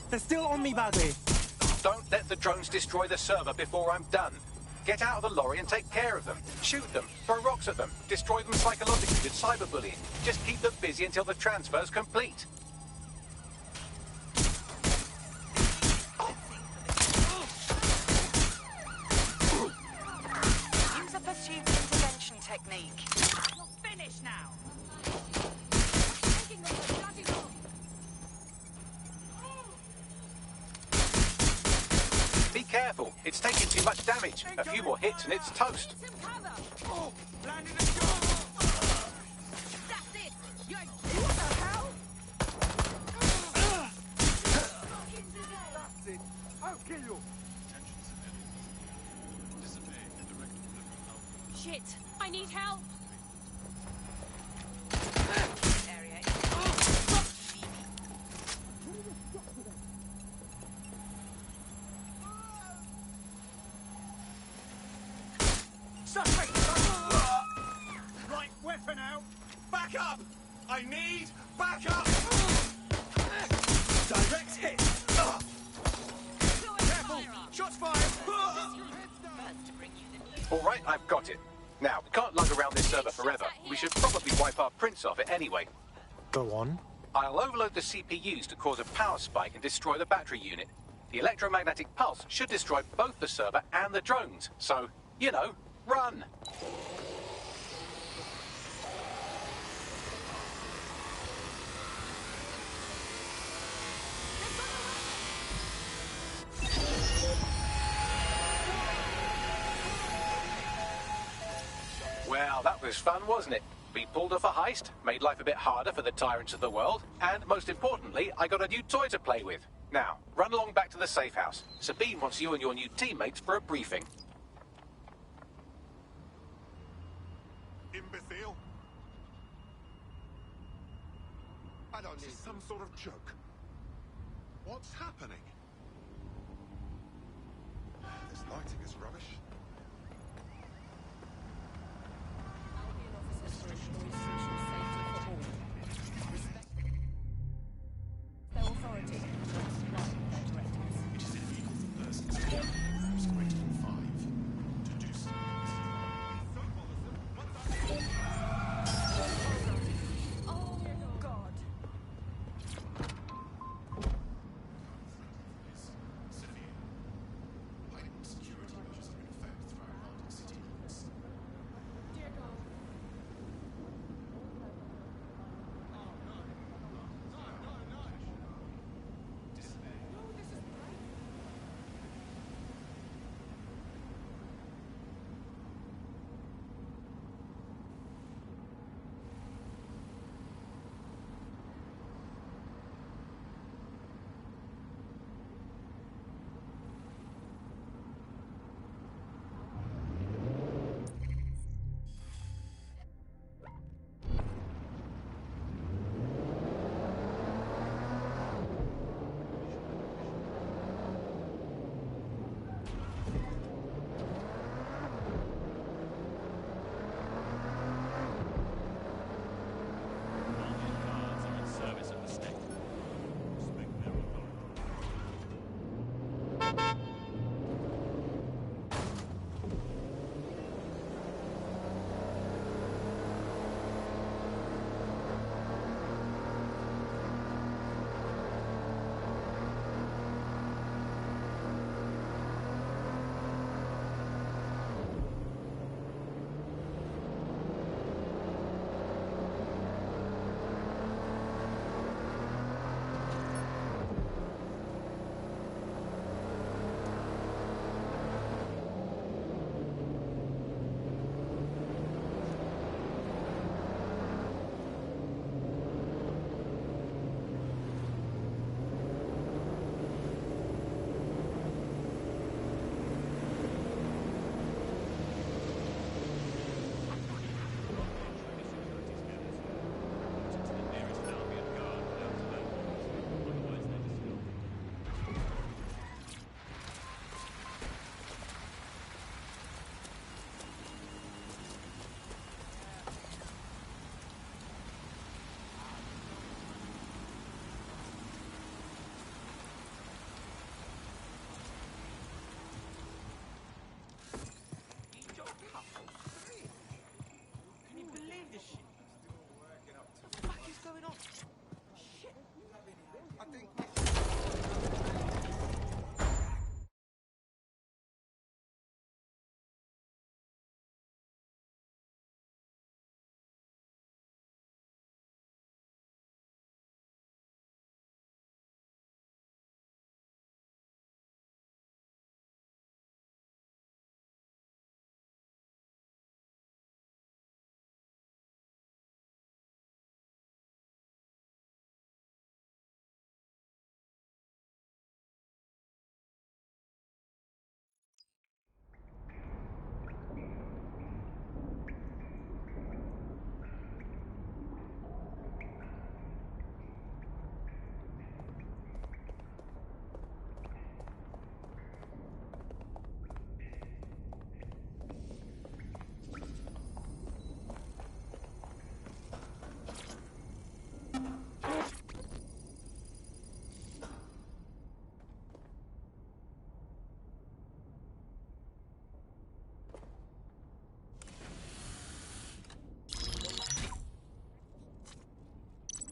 They're still on me, Badly. Don't let the drones destroy the server before I'm done. Get out of the lorry and take care of them. Shoot them, throw rocks at them, destroy them psychologically with cyberbullying. Just keep them busy until the transfer's complete. Use a pursuit intervention technique. You're finished now. Be careful, it's taking too much damage. A few more hits and it's toast. Oh, landed a shot. That's it. You ain't... What the hell? That's it. I'll kill you. Shit! I need help! Area. Right, weapon out. Back up! I need backup! Direct hit! Careful! Shots fired! All right, I've got it. Now, we can't lug around this server forever. We should probably wipe our prints off it anyway. Go on. I'll overload the CPUs to cause a power spike and destroy the battery unit. The electromagnetic pulse should destroy both the server and the drones. So, you know, run! Well, that was fun, wasn't it? We pulled off a heist, made life a bit harder for the tyrants of the world, and most importantly, I got a new toy to play with. Now, run along back to the safe house. Sabine wants you and your new teammates for a briefing. Imbecile! I don't need some sort of joke. What's happening? This lighting is rubbish.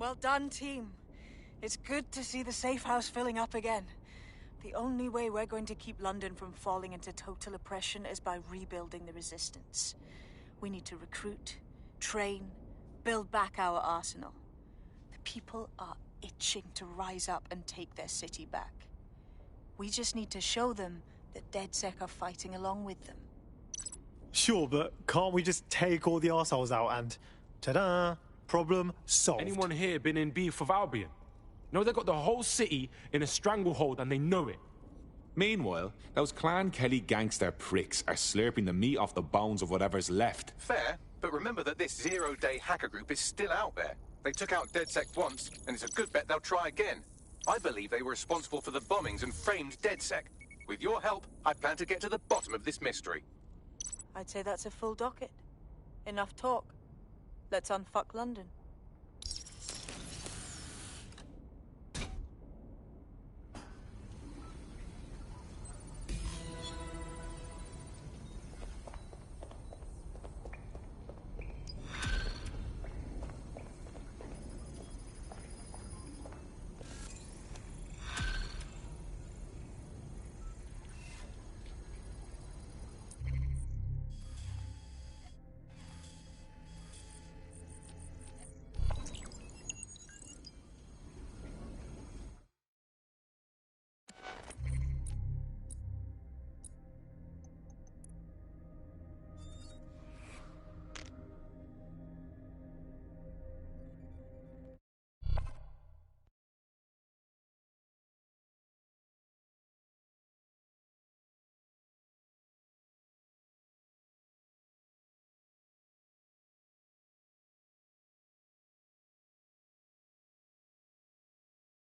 Well done, team. It's good to see the safe house filling up again. The only way we're going to keep London from falling into total oppression is by rebuilding the resistance. We need to recruit, train, build back our arsenal. The people are itching to rise up and take their city back. We just need to show them that DedSec are fighting along with them. Sure, but can't we just take all the arseholes out and... ta-da! Problem solved. Anyone here been in beef with Albion? No, they got the whole city in a stranglehold and they know it. Meanwhile, those Clan Kelly gangster pricks are slurping the meat off the bones of whatever's left. Fair, but remember that this zero-day hacker group is still out there. They took out DedSec once, and it's a good bet they'll try again. I believe they were responsible for the bombings and framed DedSec. With your help, I plan to get to the bottom of this mystery. I'd say that's a full docket. Enough talk. Let's unfuck London.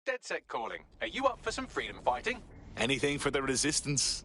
DedSec calling. Are you up for some freedom fighting? Anything for the resistance.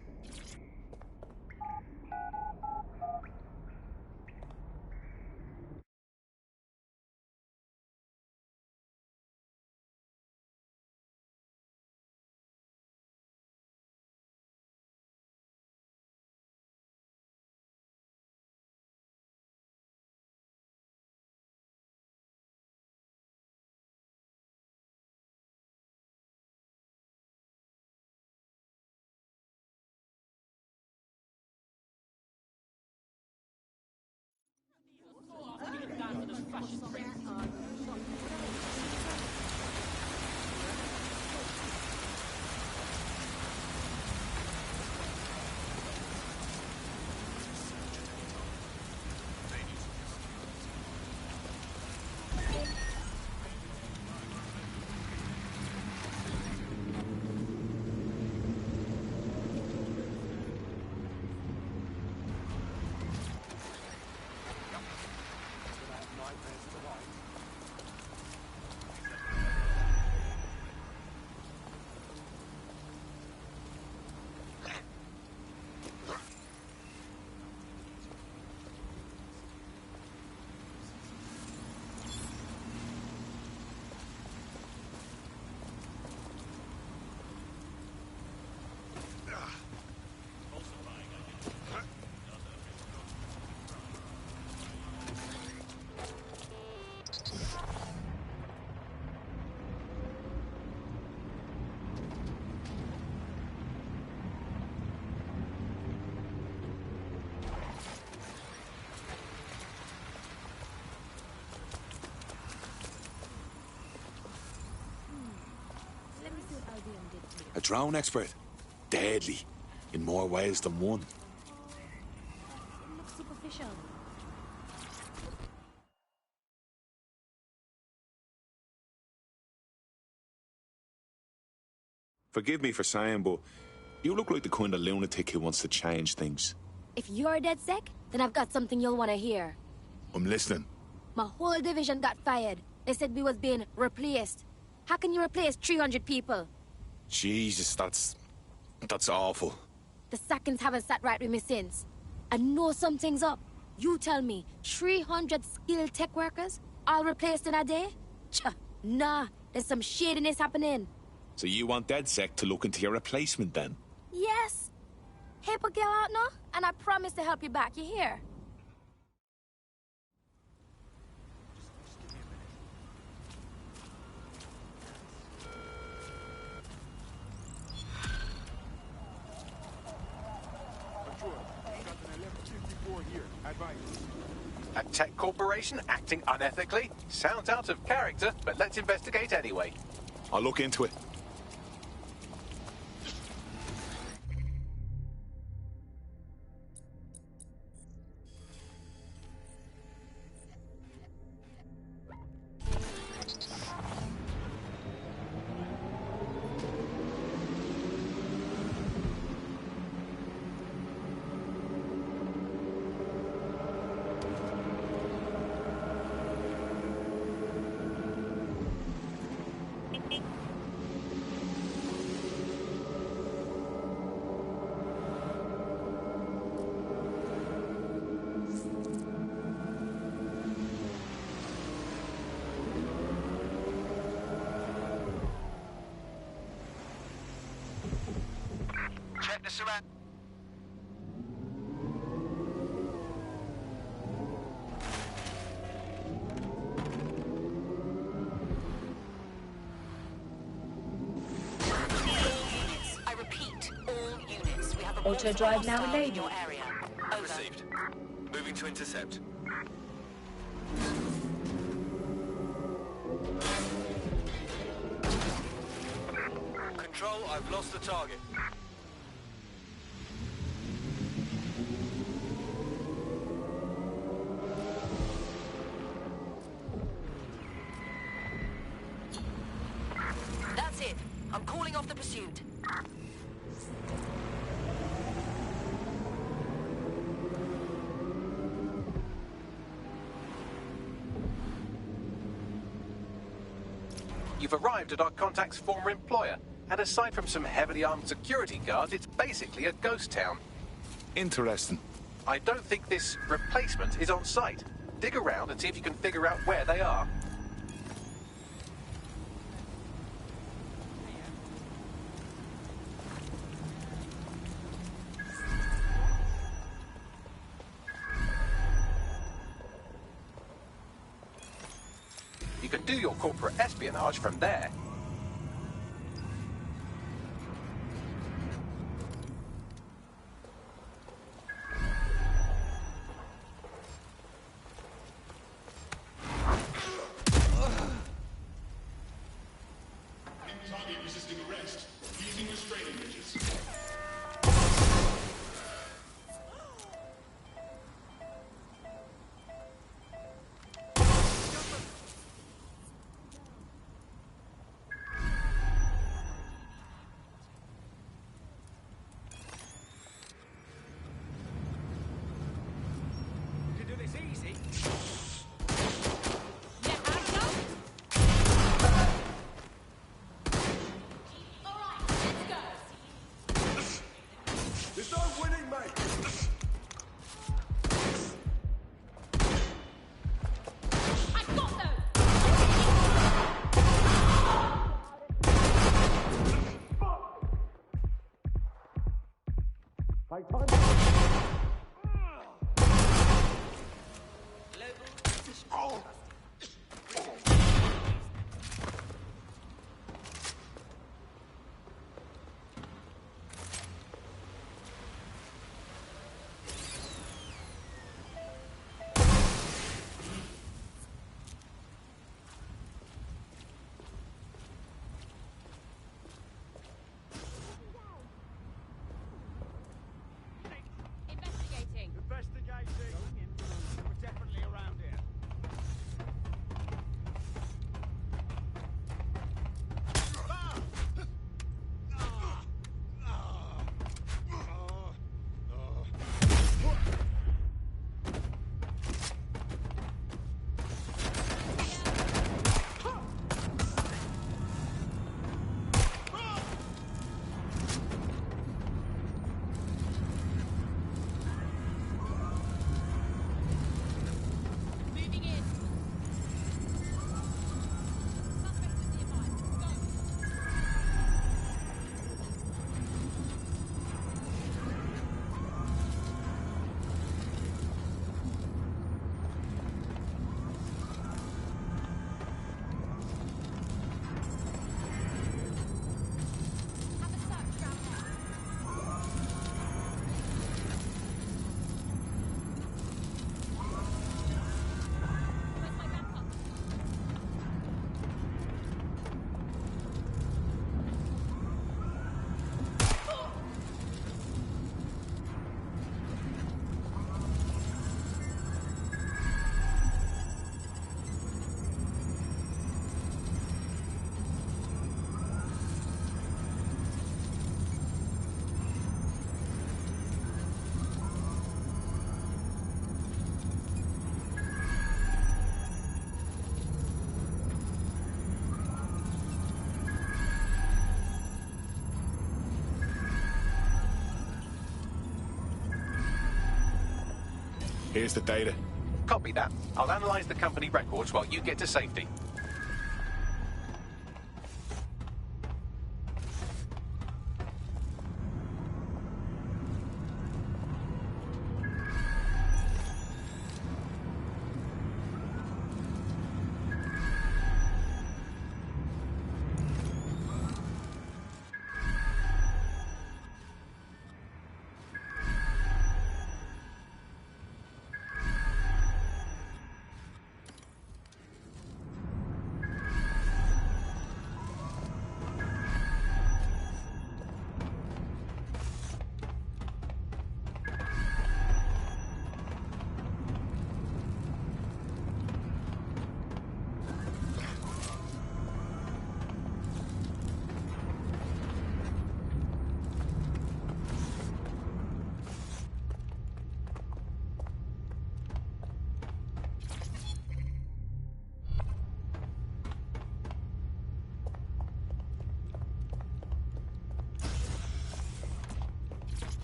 A drone expert. Deadly. In more ways than one. It looks superficial. Forgive me for saying, but you look like the kind of lunatic who wants to change things. If you're DedSec, then I've got something you'll want to hear. I'm listening. My whole division got fired. They said we was being replaced. How can you replace 300 people? Jesus, that's awful. The seconds haven't sat right with me since. I know something's up. You tell me, 300 skilled tech workers, all replaced in a day? Nah, there's some shadiness happening. So you want DedSec to look into your replacement then? Yes. Help a girl out now, and I promise to help you back, you hear? Tech Corporation acting unethically? Sounds out of character, but let's investigate anyway. I'll look into it. Check the surround. I repeat, all units. We have a Auto drive now hostile in enabled. your area. Over. Received. Moving to intercept. Control, I've lost the target. That's it. I'm calling off the pursuit. You've arrived at our contact's former employer, and aside from some heavily armed security guards, it's basically a ghost town. Interesting. I don't think this replacement is on site. Dig around and see if you can figure out where they are. You can do your corporate espionage from there. Target resisting arrest. Using restraining measures. You can do this easy. There's no winning, mate. Here's the data. Copy that. I'll analyze the company records while you get to safety.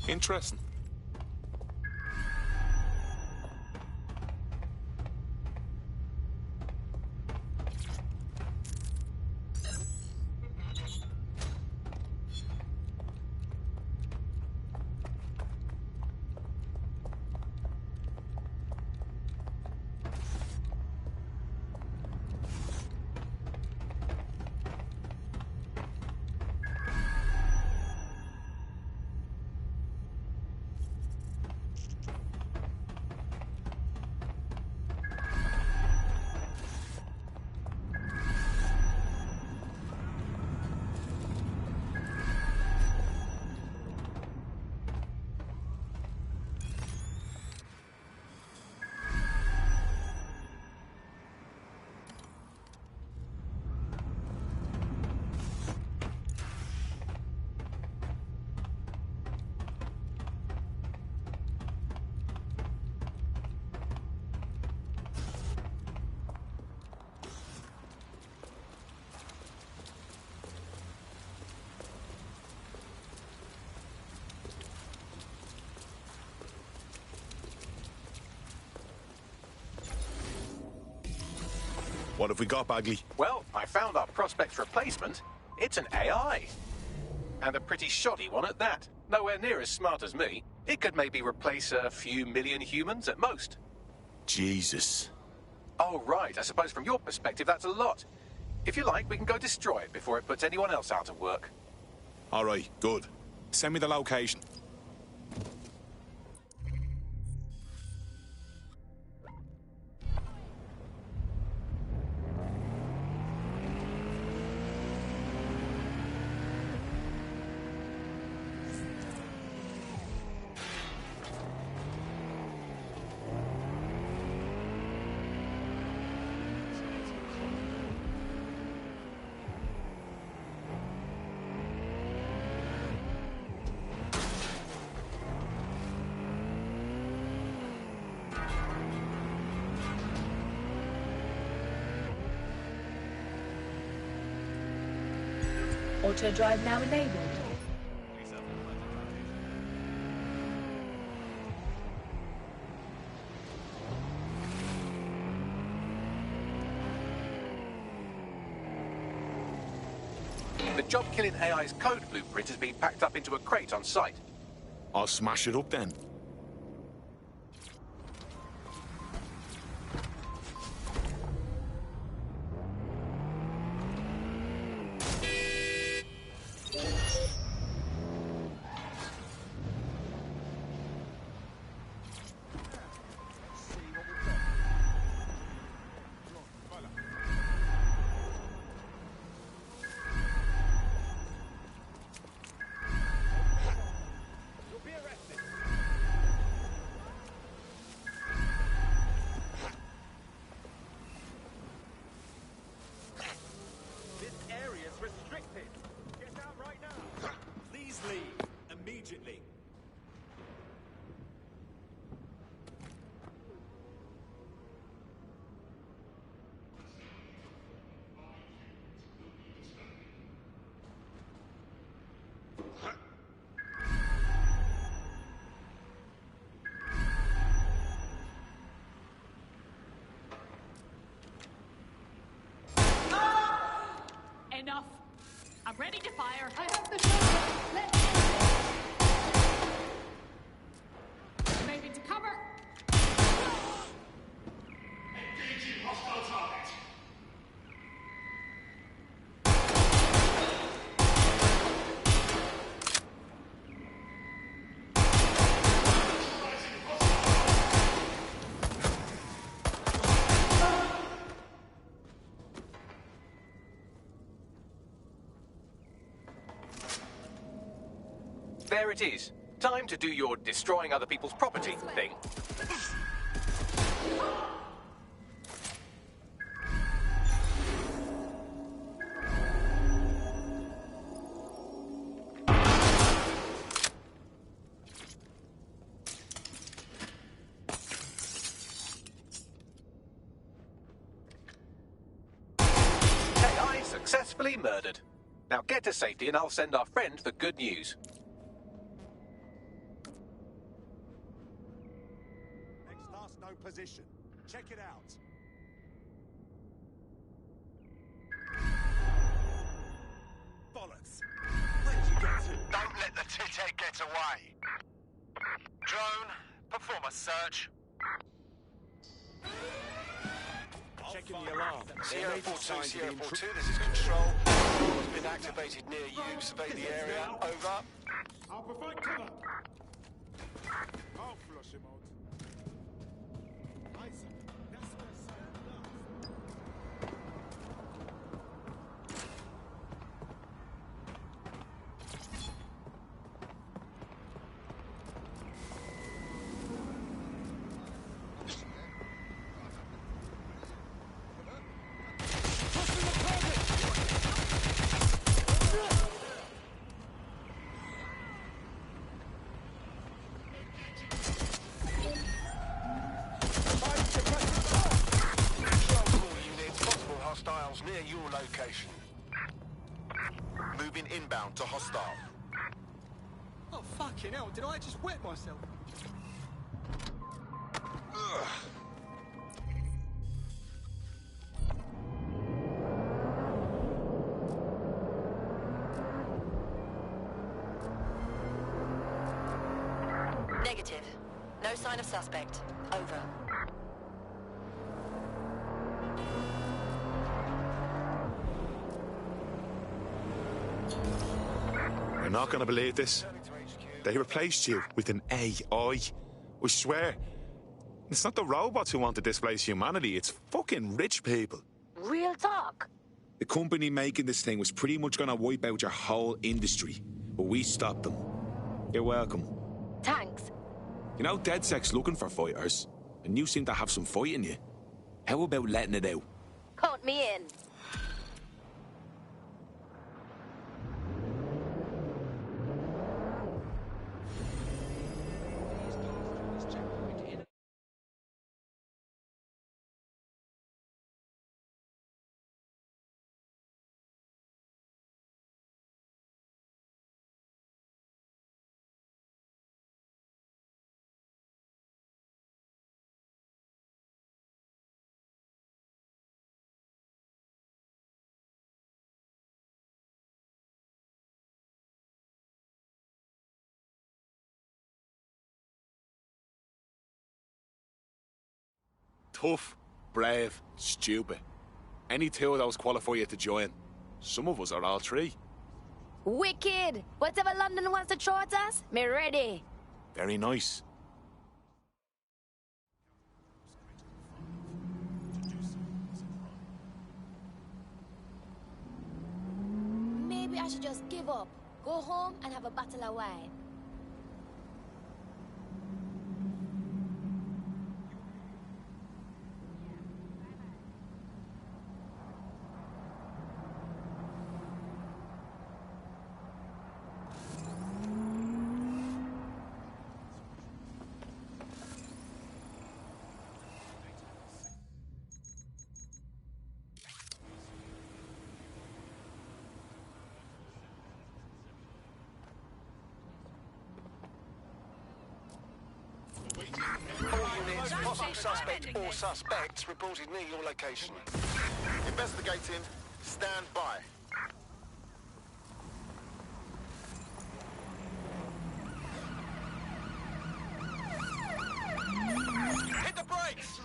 Interesting. What have we got, Bagley? Well, I found our prospect's replacement. It's an AI. And a pretty shoddy one at that. Nowhere near as smart as me. It could maybe replace a few million humans at most. Jesus. Oh, right. I suppose from your perspective, that's a lot. If you like, we can go destroy it before it puts anyone else out of work. All right, good. Send me the location. Auto drive now enabled. The job-killing AI's code blueprint has been packed up into a crate on site. I'll smash it up then. Ready to fire. I have the shot. Let's Move into cover. Engaging hostile target. There it is. Time to do your destroying other people's property thing. AI successfully murdered. Now get to safety and I'll send our friend the good news. Next last known position. Check it out. Bollocks. Where did you get to? Don't let the tithead get away. Drone, perform a search. Checking the alarm. Sierra 4-2, Sierra 4-2, this is Control. Control has been activated near you. Survey the area. Over. I'll provide cover. I'll flush him out. Isaac, that's what Simon does. Hostiles near your location. Moving inbound to hostile. Oh, fucking hell, did I just wet myself? Negative. No sign of suspect. Over. You're not going to believe this. They replaced you with an AI. I swear. It's not the robots who want to displace humanity, it's fucking rich people. Real talk. The company making this thing was pretty much gonna wipe out your whole industry, but we stopped them. You're welcome. Thanks. You know, DedSec's looking for fighters, and you seem to have some fight in you. How about letting it out? Count me in. Tough, brave, stupid. Any two of those qualify you to join. Some of us are all three. Wicked! Whatever London wants to throw at us, me ready. Very nice. Maybe I should just give up, go home and have a bottle of wine. Possible suspect or suspects reported near your location. Investigating. Stand by. brakes!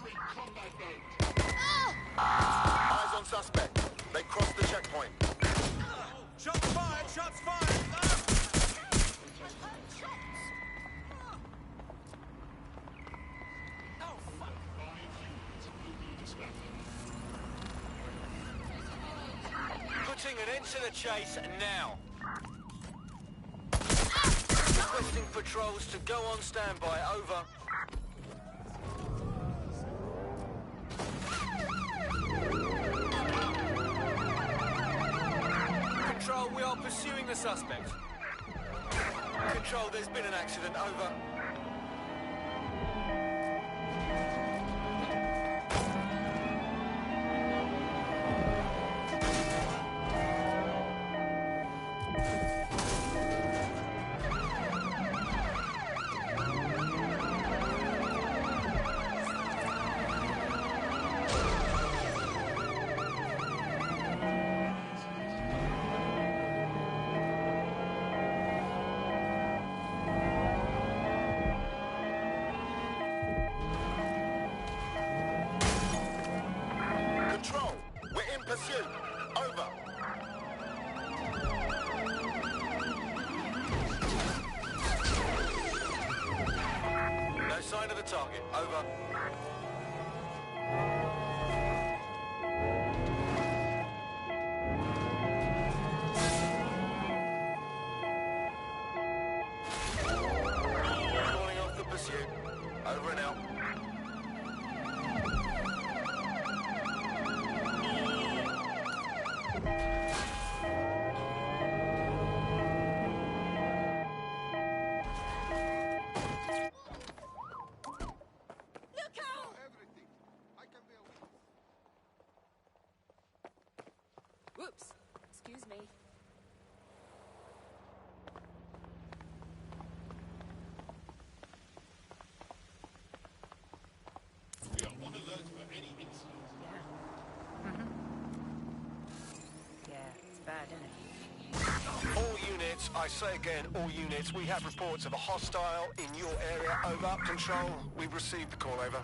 Eyes on suspect. They crossed the checkpoint. Shots fired! Shots fired! Putting an end to the chase now. Requesting patrols to go on standby. Over. Control, we are pursuing the suspect. Control, there's been an accident. Over. Control, we're in pursuit. Over. No sign of the target. Over. Calling off the pursuit. Over and out. Whoops. Excuse me. We are on alert for any incidents. Yeah, it's bad, isn't it? All units, I say again, all units, we have reports of a hostile in your area. Over. Control, we've received the call. Over.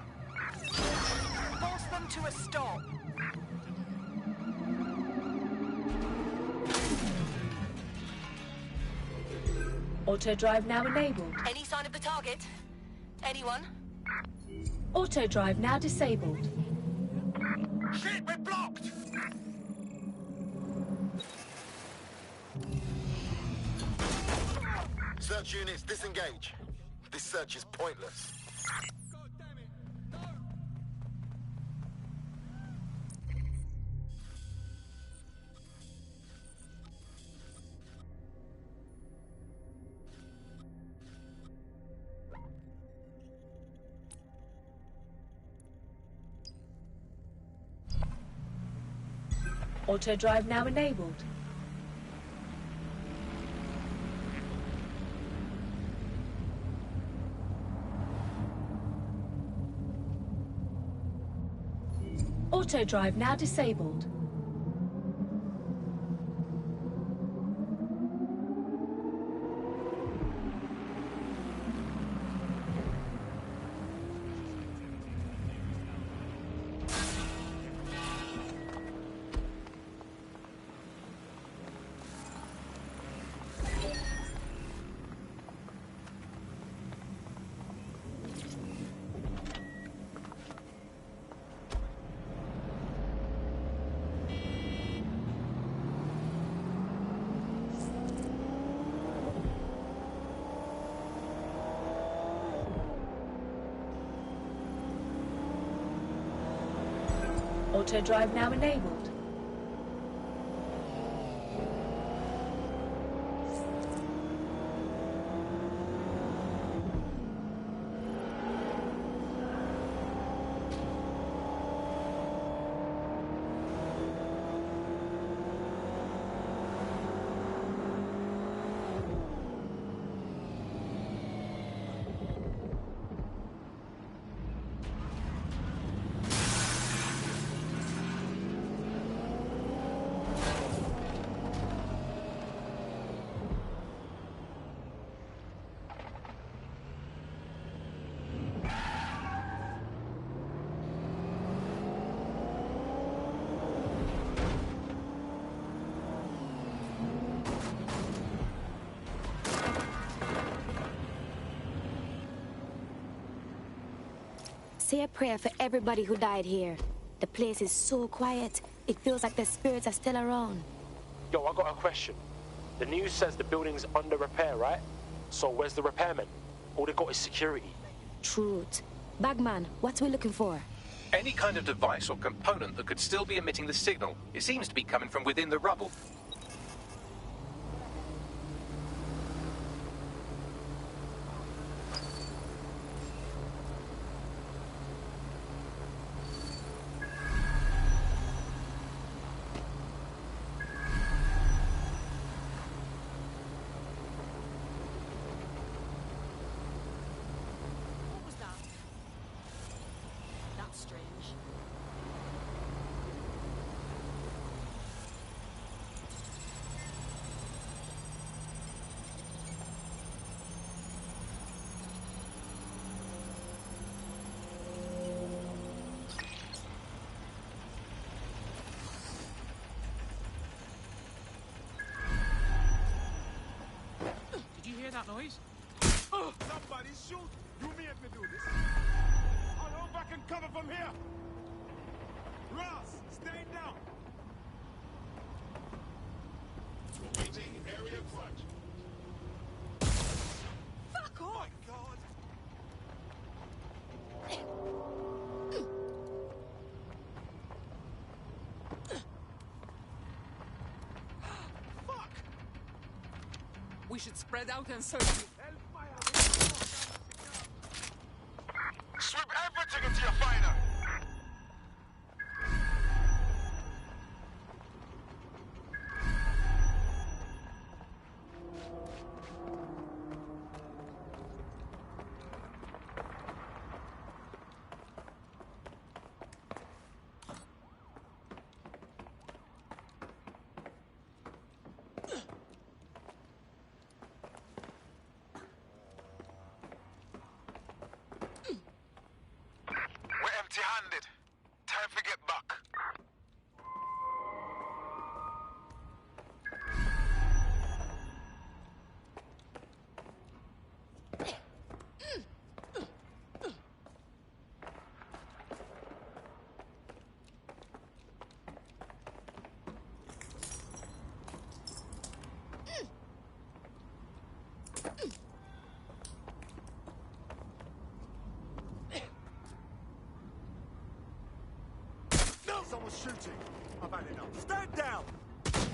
Force them to a stop. Auto drive now enabled. Any sign of the target? Anyone? Auto drive now disabled. Shit, we're blocked! Search units, disengage. This search is pointless. Auto drive now enabled. Auto drive now disabled. Auto drive now enabled. Say a prayer for everybody who died here. The place is so quiet. It feels like the spirits are still around. Yo, I got a question. The news says the building's under repair, right? So where's the repairmen? All they got is security. Truth. Bagman, what are we looking for? Any kind of device or component that could still be emitting the signal. It seems to be coming from within the rubble. That noise? Somebody shoot! You made me do this. I'll hold back and cover from here. Ross, stay down. Awaiting area clutch. Fuck off! My God. We should spread out and search you. Sweep everything into your final. Empty-handed. Time to get back. Someone's shooting. I've had enough. Stand down!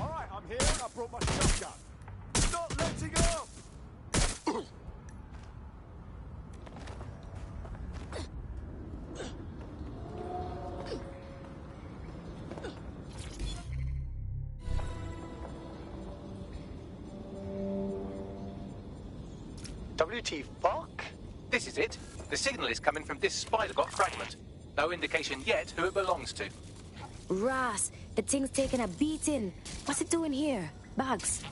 All right, I'm here and I brought my shotgun. Not letting up! WT fuck? This is it. The signal is coming from this spider-bot fragment. No indication yet who it belongs to. Ross, the thing's taking a beating. What's it doing here? Bugs.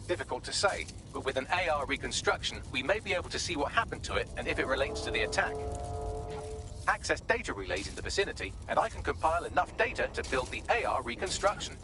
Difficult to say, but with an AR reconstruction, we may be able to see what happened to it and if it relates to the attack. Access data relays in the vicinity, and I can compile enough data to build the AR reconstruction.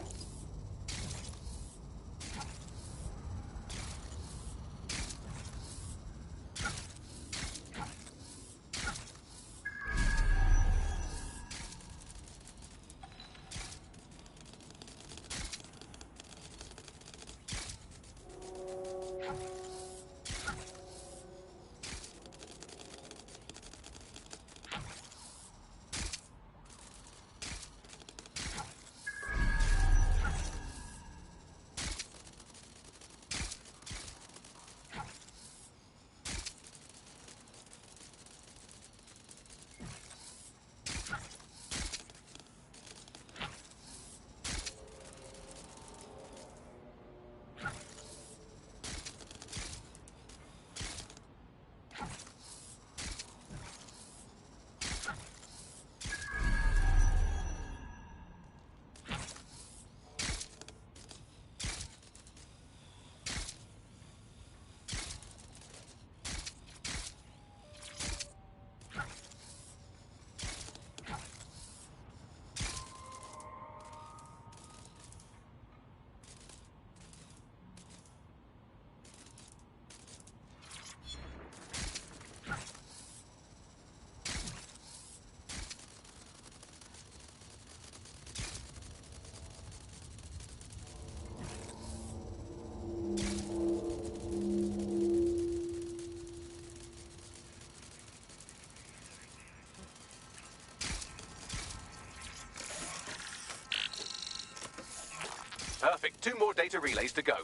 Perfect. 2 more data relays to go.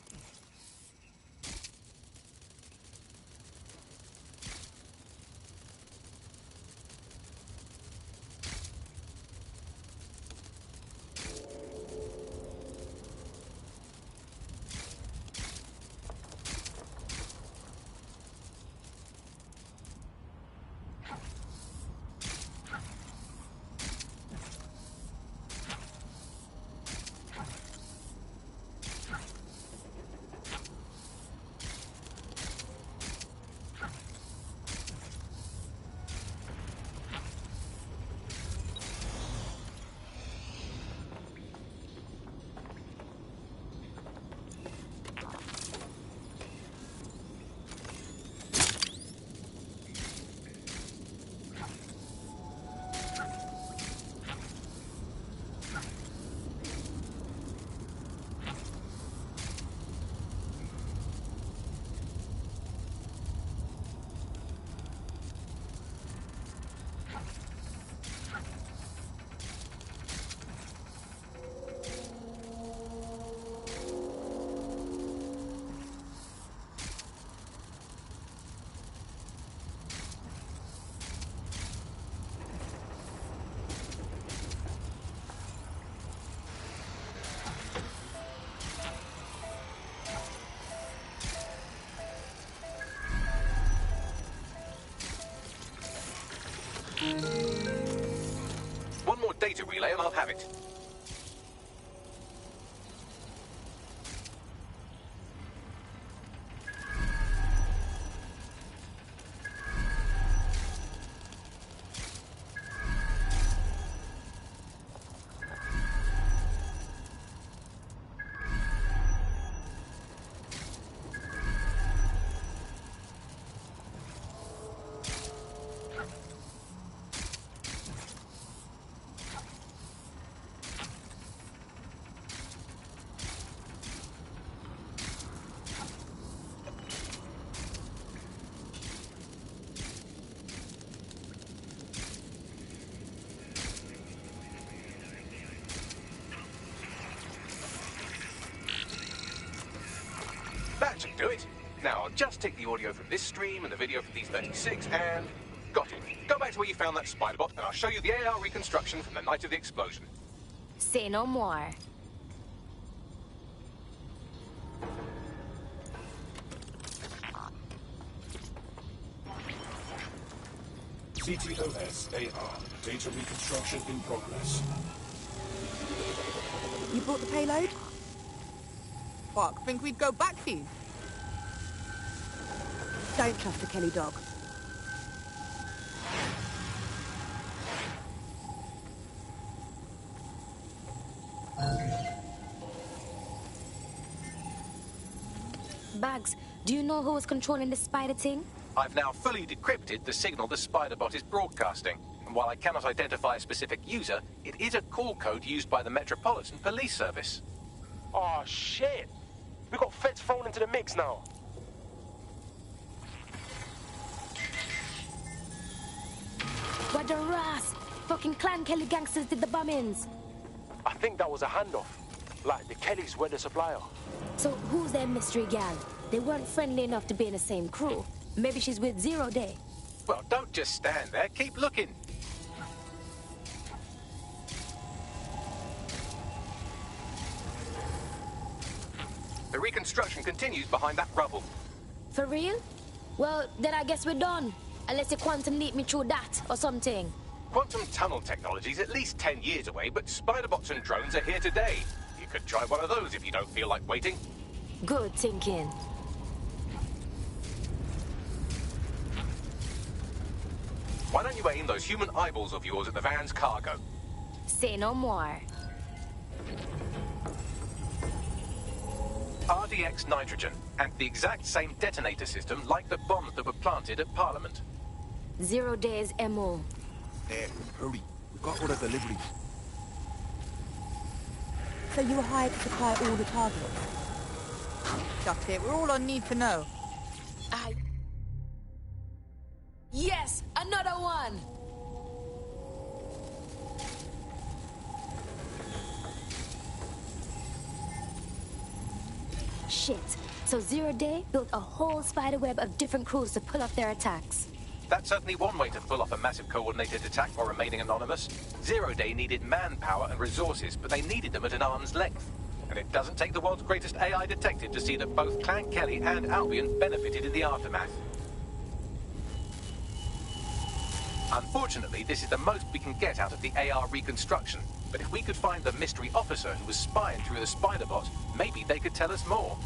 One more data relay and I'll have it. That should do it. Now, I'll just take the audio from this stream and the video from these 36 and... got it. Go back to where you found that spider bot and I'll show you the AR reconstruction from the night of the explosion. Say no more. CTOS AR. Data reconstruction in progress. You brought the payload? Fuck, think we'd go back here? Don't trust the Kelly dog. Bags, do you know who was controlling the spider thing? I've now fully decrypted the signal the spider bot is broadcasting. And while I cannot identify a specific user, it is a call code used by the Metropolitan Police Service. Oh, shit. We got feds thrown into the mix now. What the ras? Fucking Clan Kelly gangsters did the bombings. I think that was a handoff. Like, the Kellys were the supplier. So who's their mystery gal? They weren't friendly enough to be in the same crew. Maybe she's with Zero Day. Well, don't just stand there. Keep looking. The reconstruction continues behind that rubble. For real? Well, then I guess we're done. Unless you quantum leap me through that or something. Quantum tunnel technology's at least 10 years away, but spider-bots and drones are here today. You could try one of those if you don't feel like waiting. Good thinking. Why don't you aim those human eyeballs of yours at the van's cargo? Say no more. RDX nitrogen, and the exact same detonator system like the bombs that were planted at Parliament. 0 Day's MO. Hurry. We've got other deliveries. So you were hired to supply all the targets? That's it. We're all on need to know. Yes! Another one! Shit. So Zero Day built a whole spiderweb of different crews to pull off their attacks. That's certainly one way to pull off a massive coordinated attack while remaining anonymous. Zero Day needed manpower and resources, but they needed them at an arm's length. And it doesn't take the world's greatest AI detective to see that both Clan Kelly and Albion benefited in the aftermath. Unfortunately, this is the most we can get out of the AR reconstruction. But if we could find the mystery officer who was spying through the Spiderbot, maybe they could tell us more.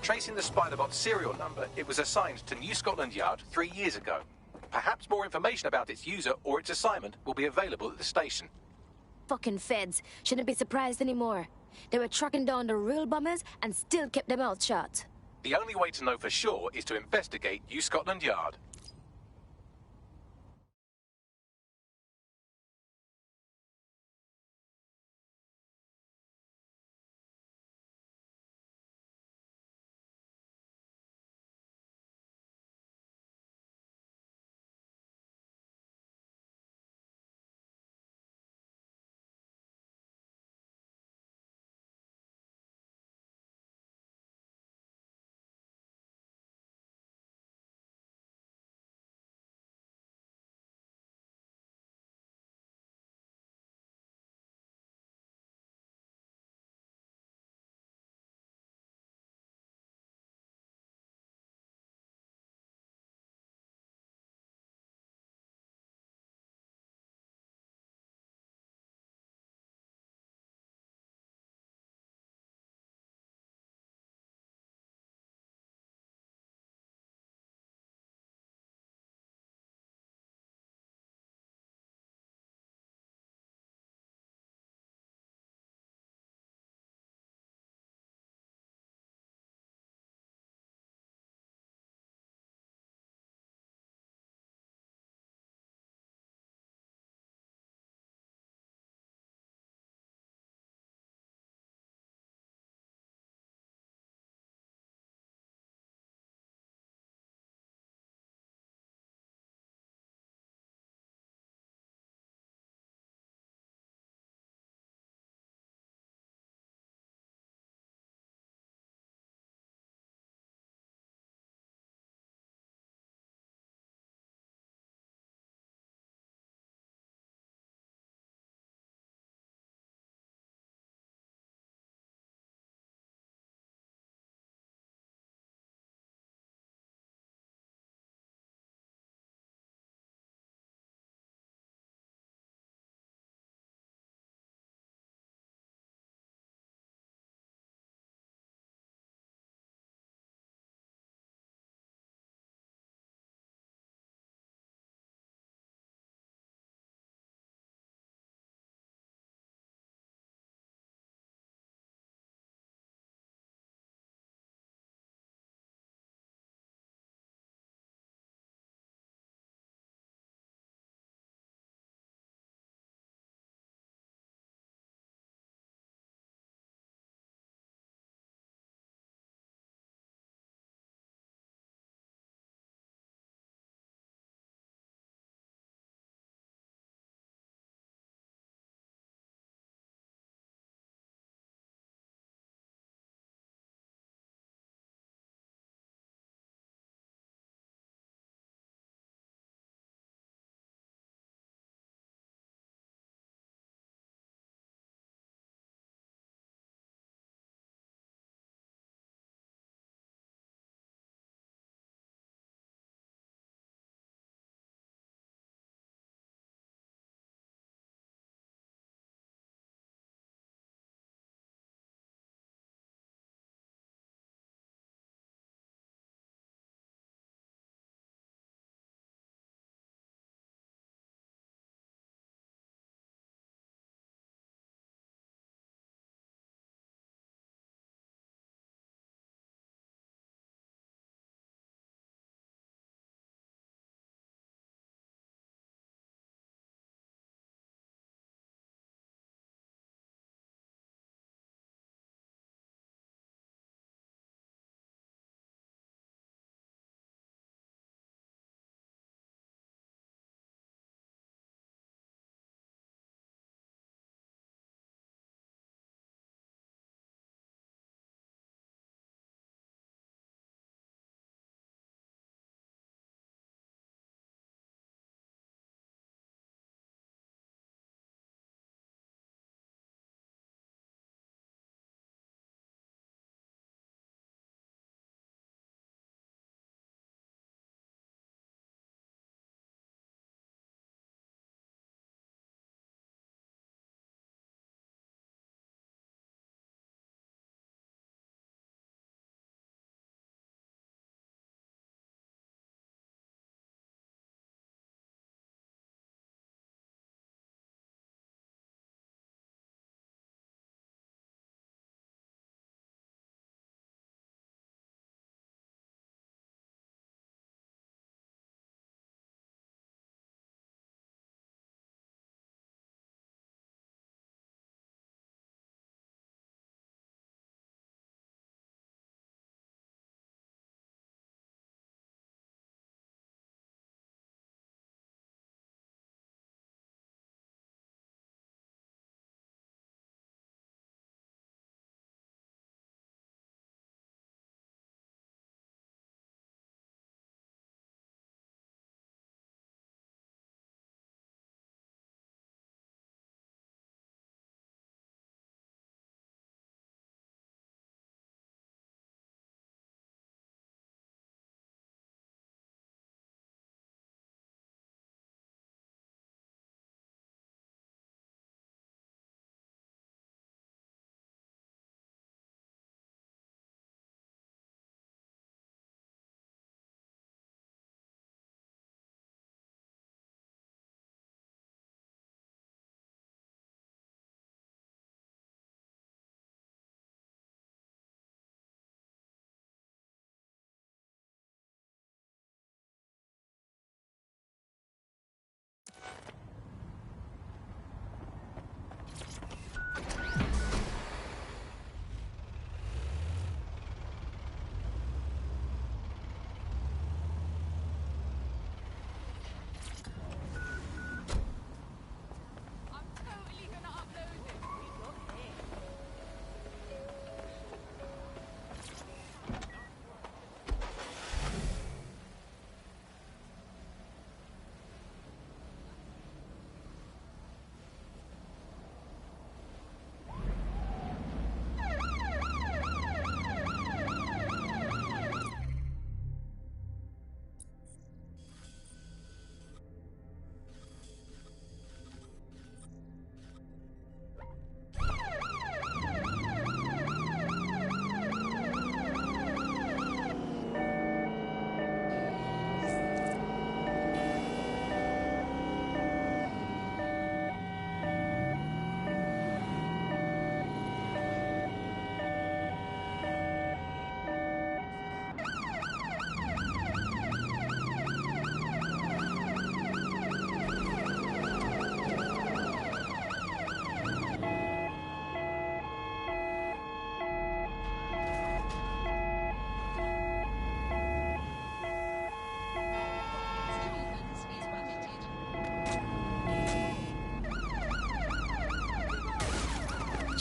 Tracing the Spiderbot serial number, it was assigned to New Scotland Yard 3 years ago. Perhaps more information about its user or its assignment will be available at the station. Fucking feds. Shouldn't be surprised anymore. They were tracking down the real bombers and still kept their mouths shut. The only way to know for sure is to investigate New Scotland Yard.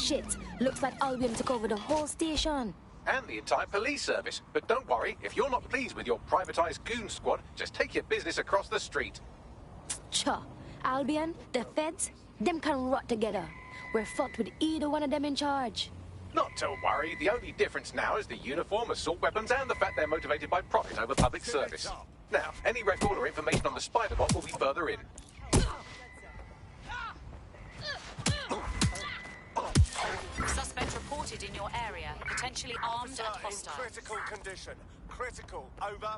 Shit, looks like Albion took over the whole station. And the entire police service. But don't worry, if you're not pleased with your privatized goon squad, just take your business across the street. Cha, Albion, the feds, them can rot together. We're fucked with either one of them in charge. Not to worry, the only difference now is the uniform, assault weapons, and the fact they're motivated by profit over public service. Now, any record or information on the Spider-Bot will be further in. Suspect reported in your area, potentially armed and hostile. Critical condition. Critical. Over.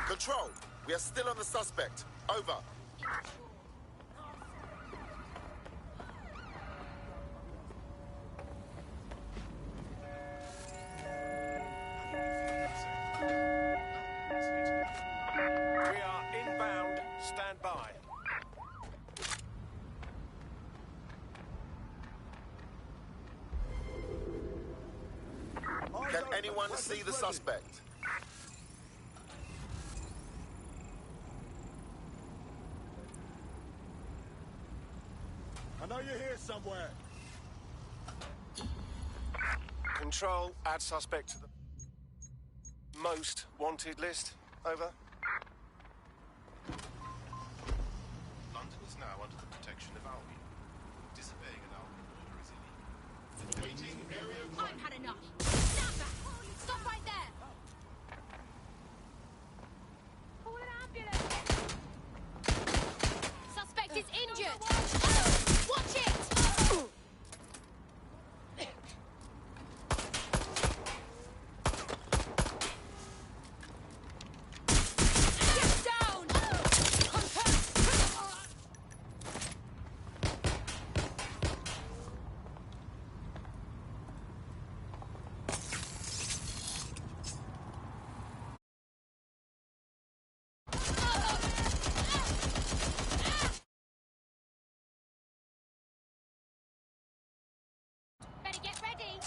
Control, we are still on the suspect. Over. We are inbound. Stand by. Can anyone see the suspect? I know you're here somewhere. Control, add suspect to the most wanted list. Over. London is now under the protection of Albion. Disobeying an Albion order is illegal. Waiting area. I've had enough. Stop that! Stop right there! Call an ambulance! Suspect is injured! Watch it! Get down! Better get ready!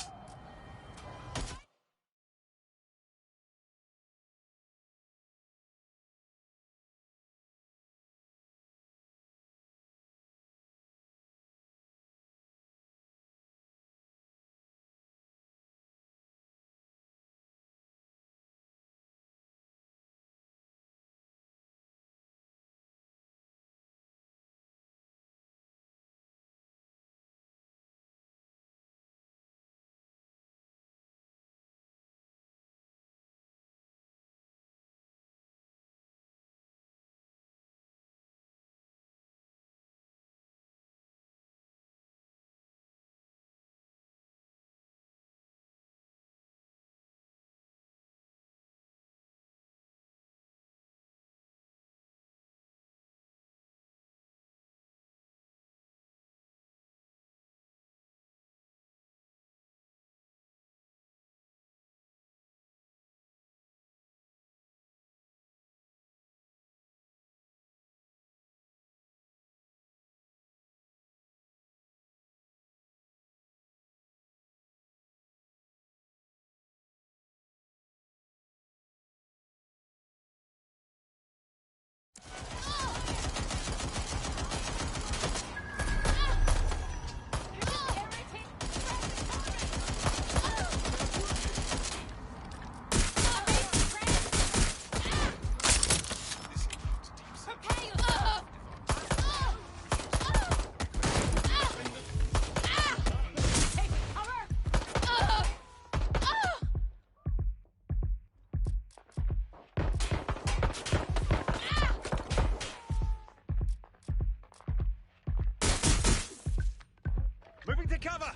Moving to cover.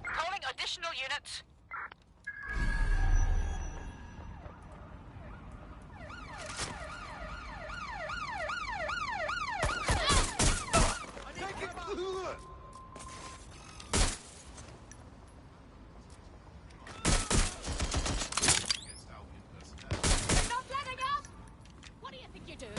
Calling additional units. Not letting up! What do you think you're doing?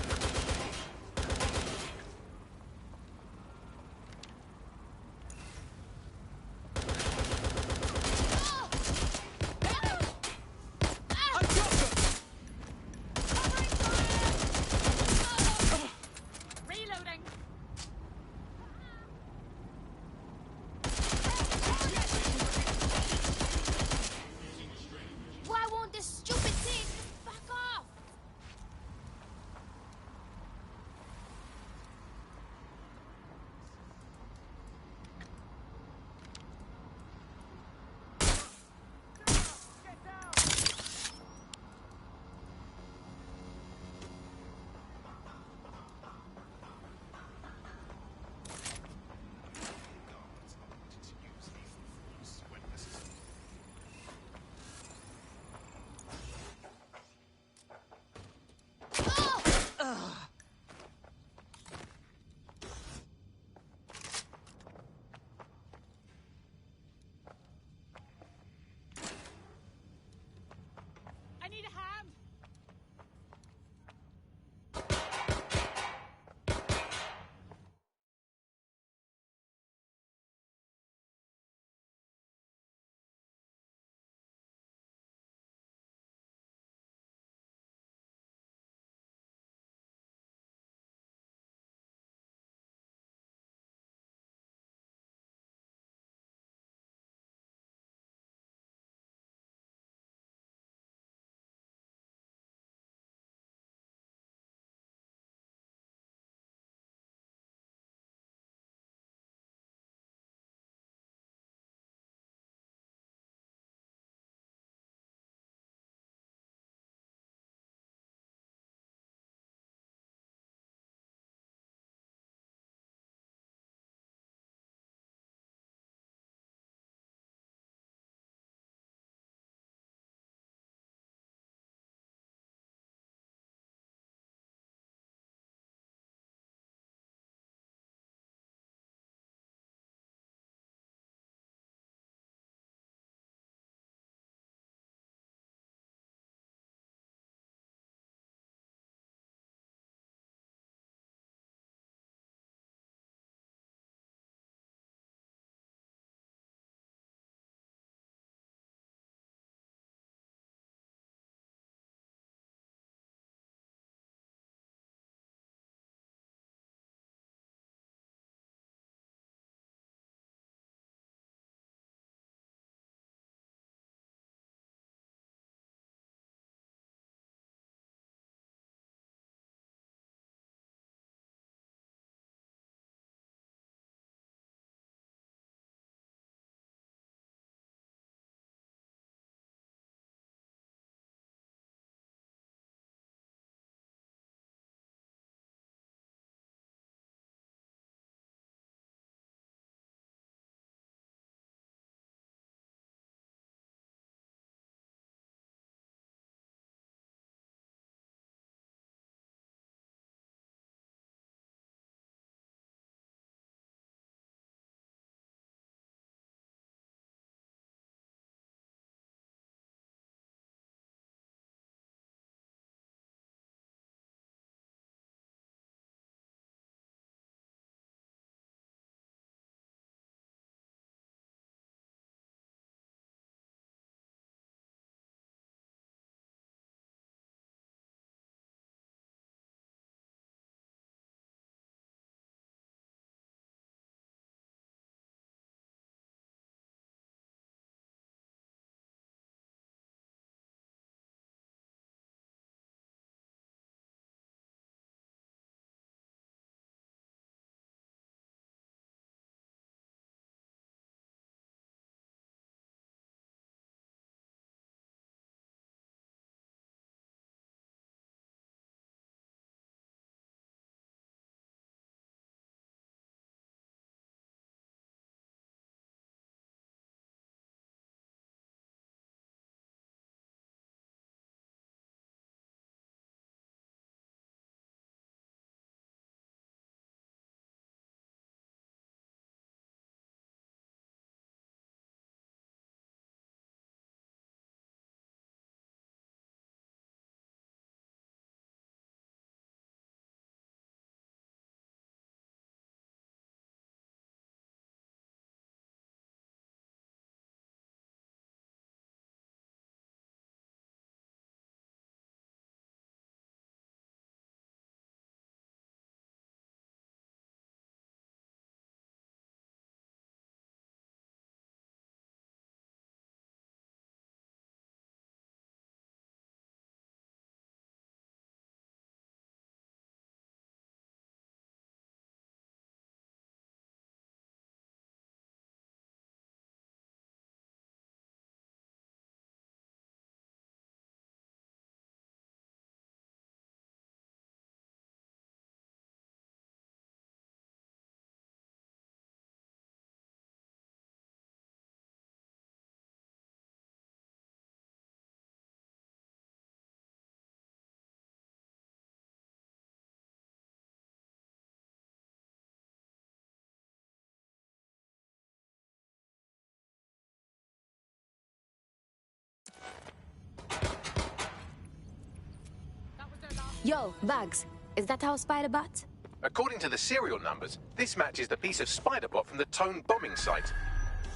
Yo, Bugs, is that our spider bot? According to the serial numbers, this matches the piece of Spiderbot from the Tone bombing site.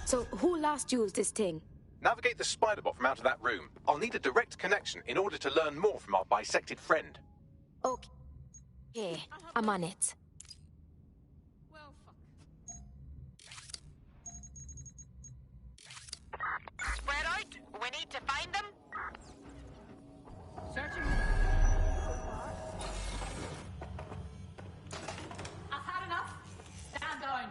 So who last used this thing? Navigate the Spiderbot from out of that room. I'll need a direct connection in order to learn more from our bisected friend. Okay, I'm on it. Spread out. We need to find them. Searching. I've had enough. Stand down.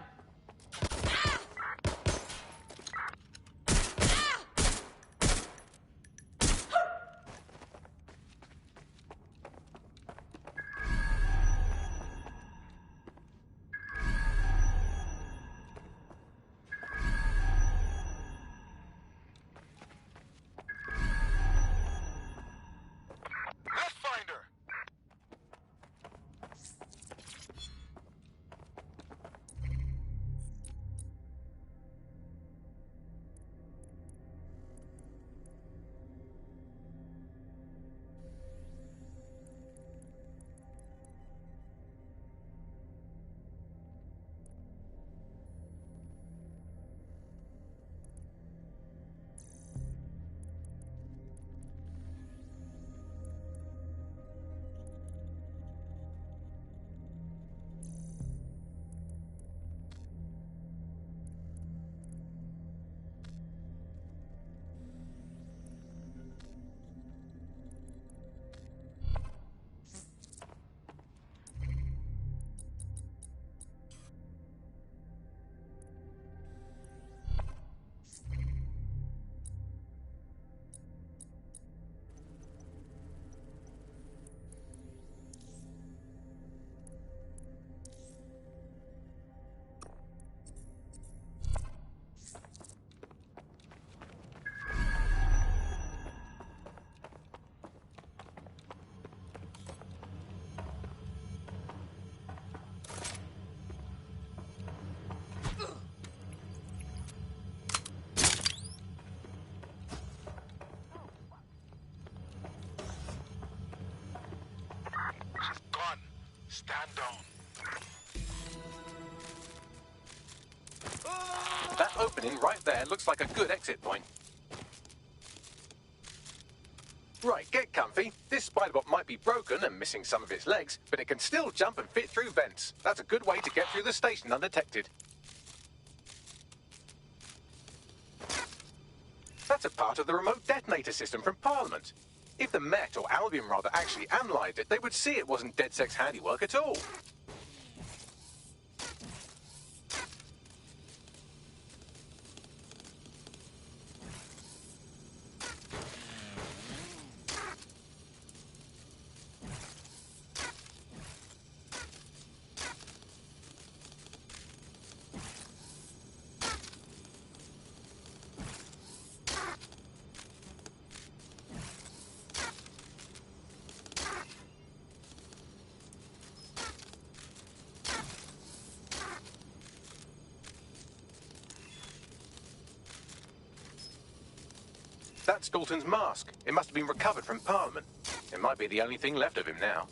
Let's find her. Stand down. That opening right there looks like a good exit point. Right, get comfy. This Spiderbot might be broken and missing some of its legs, but it can still jump and fit through vents. That's a good way to get through the station undetected. That's a part of the remote detonator system from Parliament. If the Met, or Albion rather, actually analysed it, they would see it wasn't DedSec's handiwork at all. That's Dalton's mask. It must have been recovered from Parliament. It might be the only thing left of him now.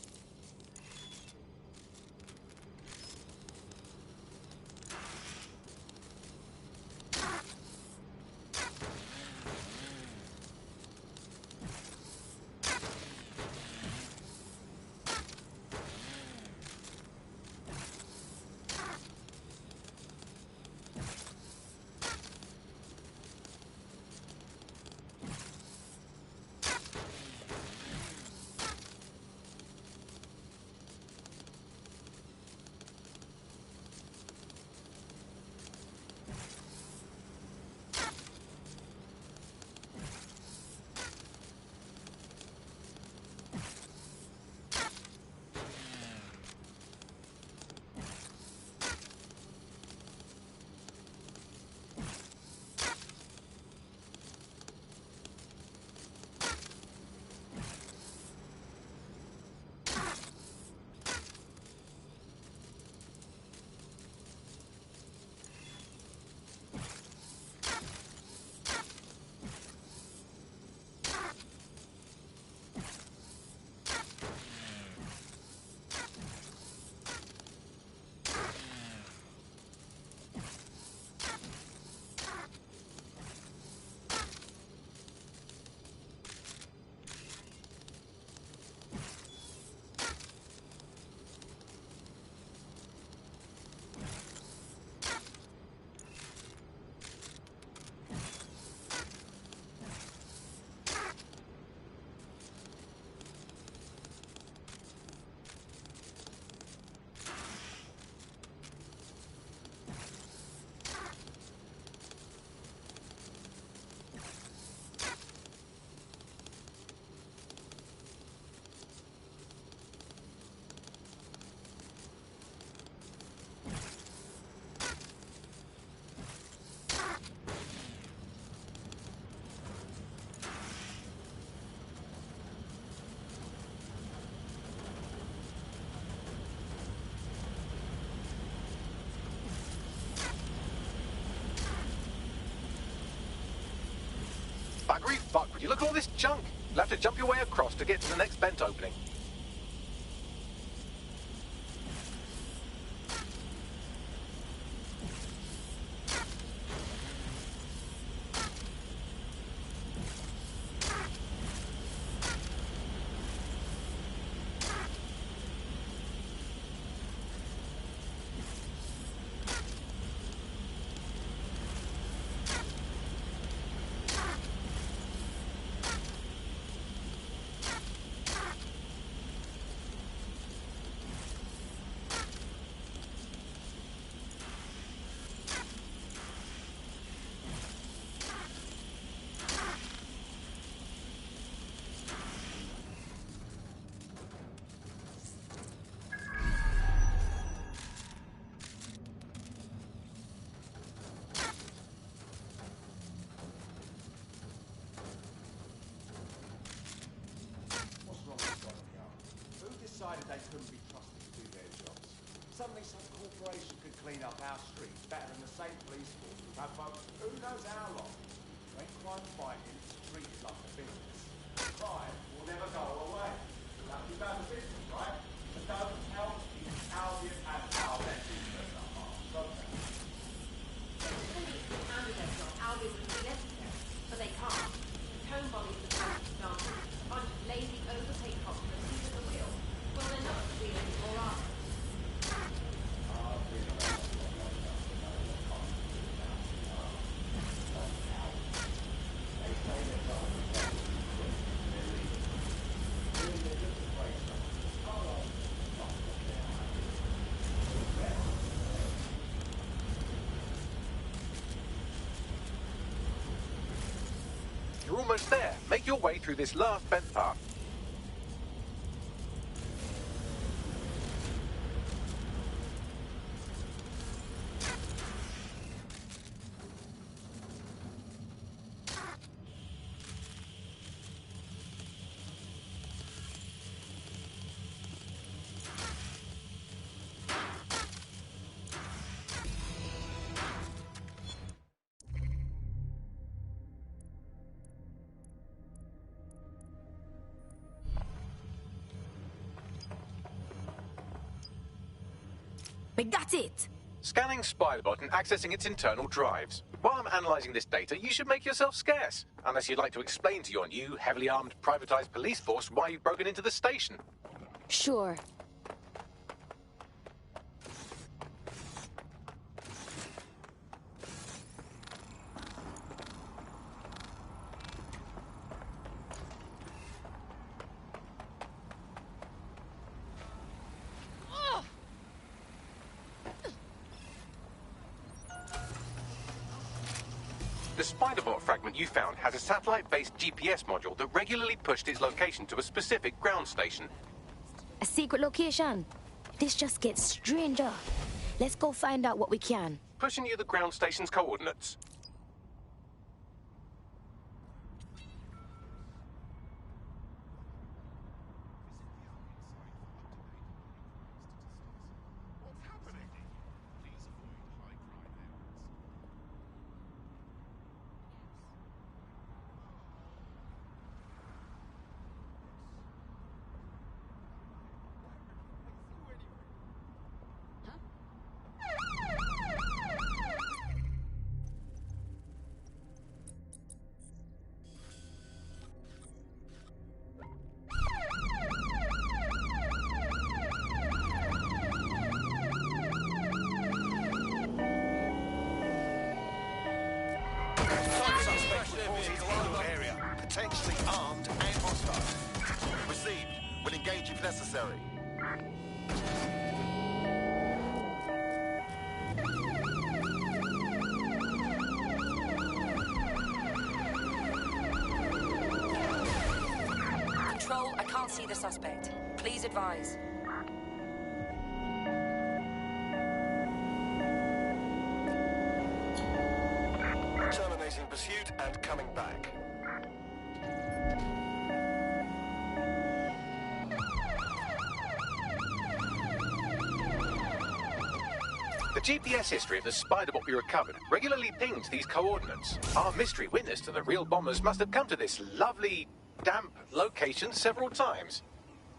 Woody, look at all this junk. You'll have to jump your way across to get to the next vent opening. Decided they couldn't be trusted to do their jobs. Suddenly some corporation could clean up our streets better than the same police force we've had for who knows how long. When crime fighting is treated like a business, crime will never go away. That was about the business, right? But don't help me, Albion and our legends that are harm, don't they? Albion would be necessary, but they can't. Home bodies are trying to start a bunch of lazy, overpaid cops that seat at the wheel. Well, they're not real anymore, are they? You're almost there. Make your way through this last vent path. We got it! Scanning Spybot and accessing its internal drives. While I'm analysing this data, you should make yourself scarce. Unless you'd like to explain to your new, heavily armed, privatised police force why you've broken into the station. Sure. The Spiderbot fragment you found has a satellite-based GPS module that regularly pushed its location to a specific ground station. A secret location? This just gets stranger. Let's go find out what we can. Pushing you the ground station's coordinates. Potentially armed and hostile. Received. Will engage if necessary. Control, I can't see the suspect. Please advise. Terminating pursuit and coming back. The GPS history of the spider bot we recovered regularly pings these coordinates. Our mystery witness to the real bombers must have come to this lovely, damp location several times.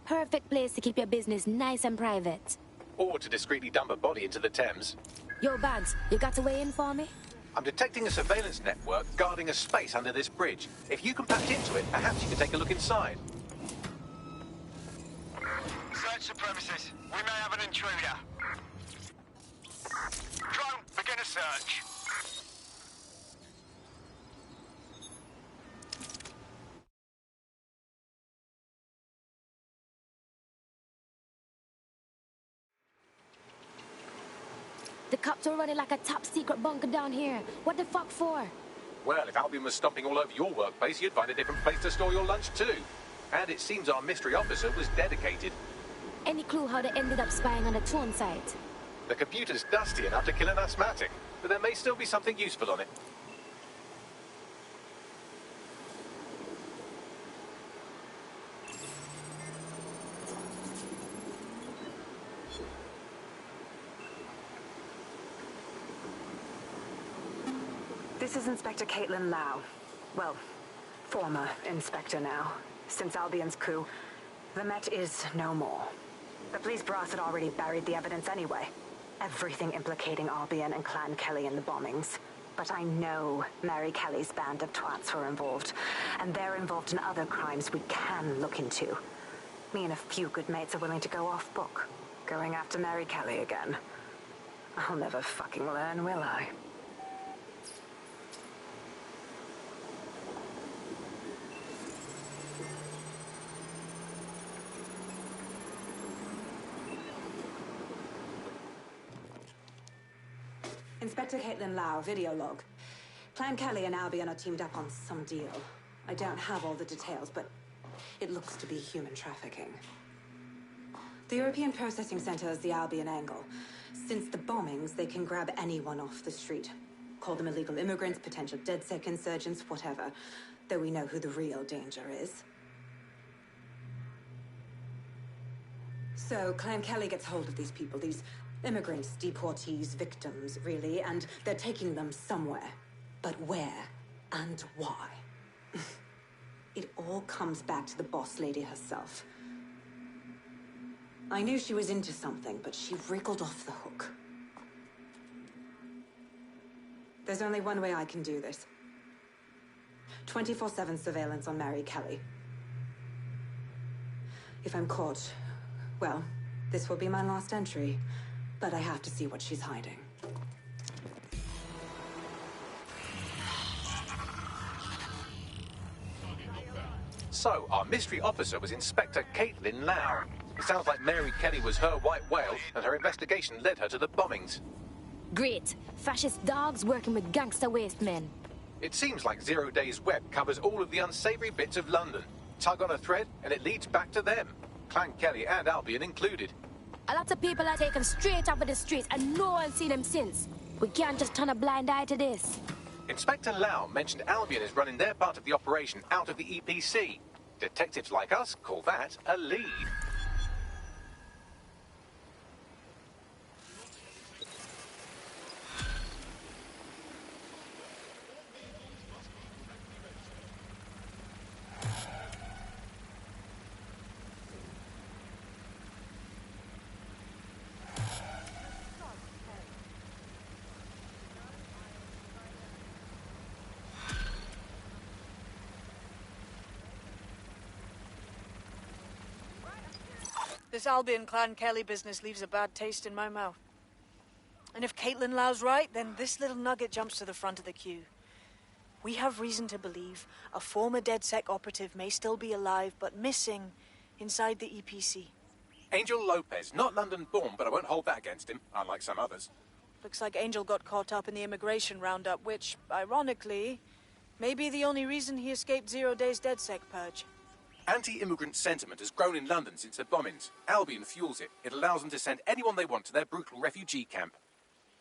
Perfect place to keep your business nice and private. Or to discreetly dump a body into the Thames. Yo, Bags, you got to weigh in for me? I'm detecting a surveillance network guarding a space under this bridge. If you can patch into it, perhaps you can take a look inside. Search the premises. We may have an intruder. Drone, begin a search. The cops are running like a top-secret bunker down here. What the fuck for? Well, if Albion was stomping all over your workplace, you'd find a different place to store your lunch too. And it seems our mystery officer was dedicated. Any clue how they ended up spying on the Tone site? The computer's dusty enough to kill an asthmatic, but there may still be something useful on it. This is Inspector Caitlin Lau. Well, former Inspector now. Since Albion's coup, the Met is no more. The police brass had already buried the evidence anyway. Everything implicating Albion and Clan Kelly in the bombings. But I know Mary Kelly's band of twats were involved, and they're involved in other crimes we can look into. Me and a few good mates are willing to go off book, going after Mary Kelly again. I'll never fucking learn, will I? Inspector Caitlin Lau, video log. Clan Kelly and Albion are teamed up on some deal. I don't have all the details, but it looks to be human trafficking. The European Processing Center is the Albion angle. Since the bombings, they can grab anyone off the street. Call them illegal immigrants, potential DedSec insurgents, whatever. Though we know who the real danger is. So Clan Kelly gets hold of these people, these immigrants, deportees, victims, really, and they're taking them somewhere. But where and why? It all comes back to the boss lady herself. I knew she was into something, but she wriggled off the hook. There's only one way I can do this. 24/7 surveillance on Mary Kelly. If I'm caught, well, this will be my last entry. But I have to see what she's hiding. So, our mystery officer was Inspector Caitlin Lau. It sounds like Mary Kelly was her white whale, and her investigation led her to the bombings. Great. Fascist dogs working with gangster waste men. It seems like Zero Days Web covers all of the unsavory bits of London. Tug on a thread, and it leads back to them. Clan Kelly and Albion included. A lot of people are taken straight off of the streets and no one's seen them since. We can't just turn a blind eye to this. Inspector Lau mentioned Albion is running their part of the operation out of the EPC. Detectives like us call that a lead. This Albion Clan Kelly business leaves a bad taste in my mouth. And if Caitlin Lau's right, then this little nugget jumps to the front of the queue. We have reason to believe a former DedSec operative may still be alive, but missing inside the EPC. Angel Lopez, not London-born, but I won't hold that against him, unlike some others. Looks like Angel got caught up in the immigration roundup, which, ironically, may be the only reason he escaped Zero Days DedSec purge. Anti-immigrant sentiment has grown in London since the bombings. Albion fuels it. It allows them to send anyone they want to their brutal refugee camp.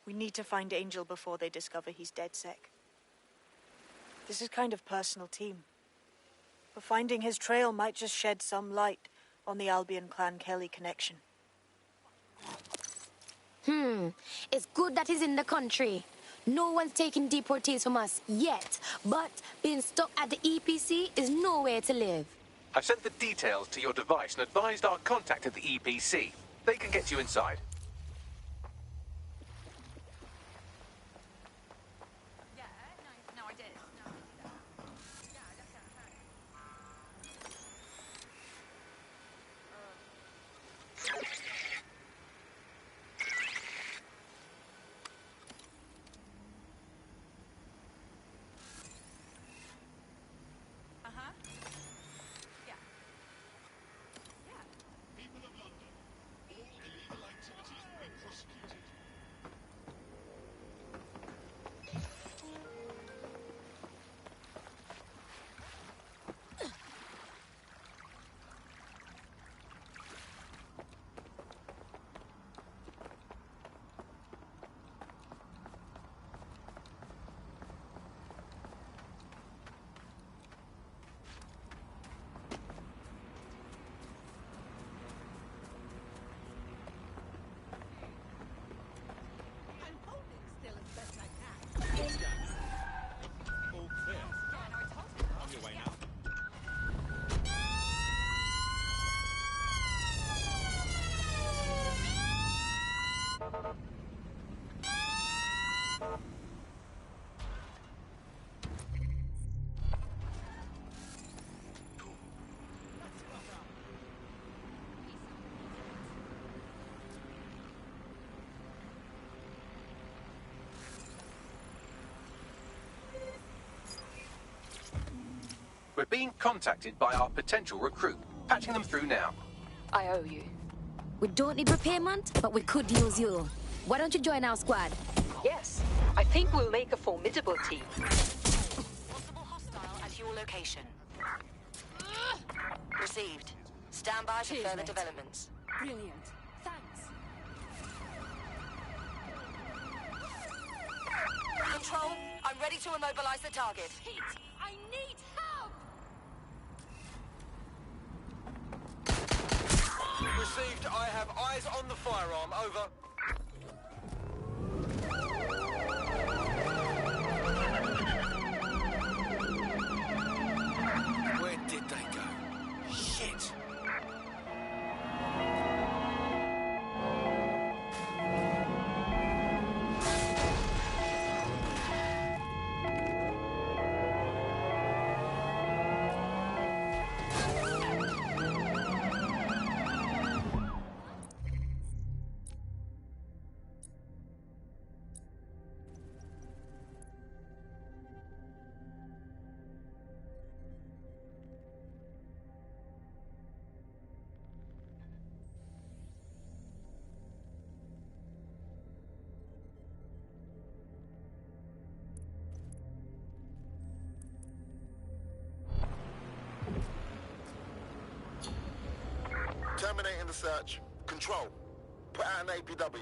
We need to find Angel before they discover he's DedSec. This is kind of personal team. But finding his trail might just shed some light on the Albion Clan Kelly connection. It's good that he's in the country. No one's taking deportees from us yet, but being stuck at the EPC is nowhere to live. I've sent the details to your device and advised our contact at the EPC. They can get you inside. No, I did. People of London, all illegal activities will be prosecuted. All clear. On your way now. We're being contacted by our potential recruit. Patching them through now. I owe you. We don't need repayment, but we could use you. Why don't you join our squad? Yes, I think we'll make a formidable team. Possible hostile at your location. Received. Stand by for Cheers, further mate. developments. Brilliant. Thanks. Control, I'm ready to immobilize the target. Pete, I need help! Received. I have eyes on the firearm. Over. Where did they go? Shit. Terminating the search. Control. Put out an APW.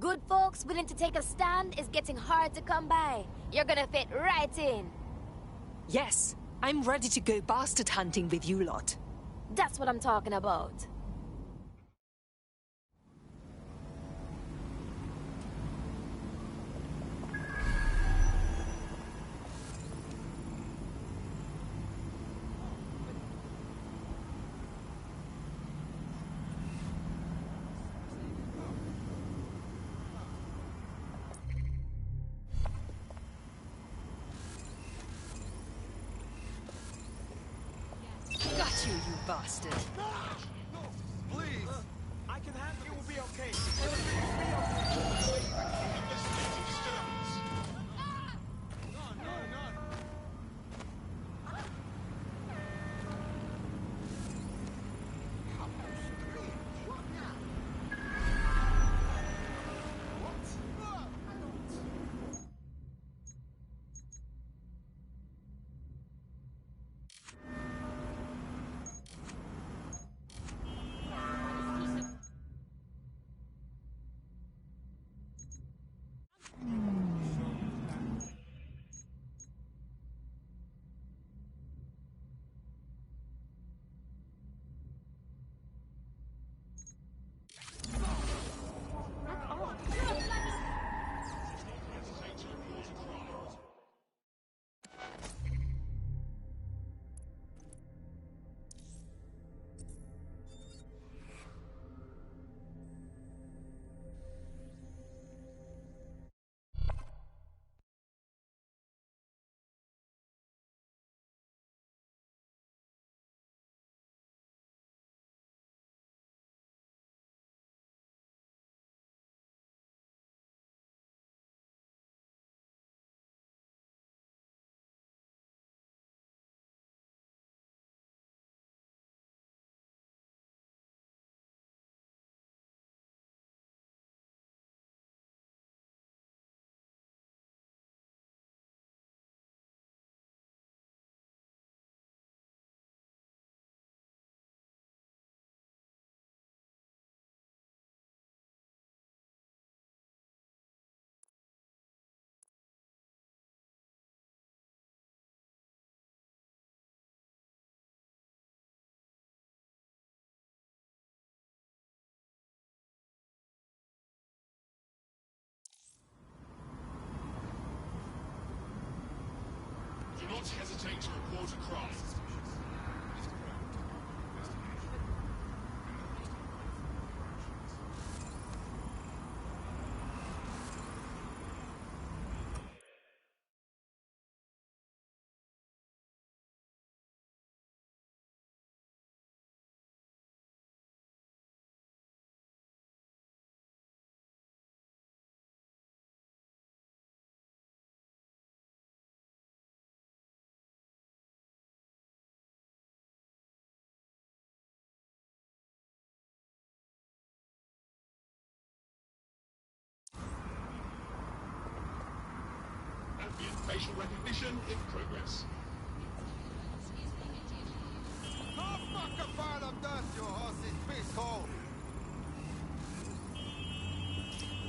Good folks willing to take a stand is getting hard to come by. You're gonna fit right in. Yes, I'm ready to go bastard hunting with you lot. That's what I'm talking about. bastard. No, please. I can handle it. It will be okay. It will be okay. Do not hesitate to report across. Ambient facial recognition in progress. Go fuck a pile of dust, you horse's piss hole.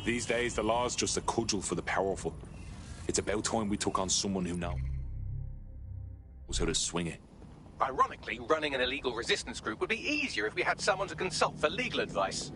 These days, the law's just a cudgel for the powerful. It's about time we took on someone who knows how to swing it. Ironically, running an illegal resistance group would be easier if we had someone to consult for legal advice.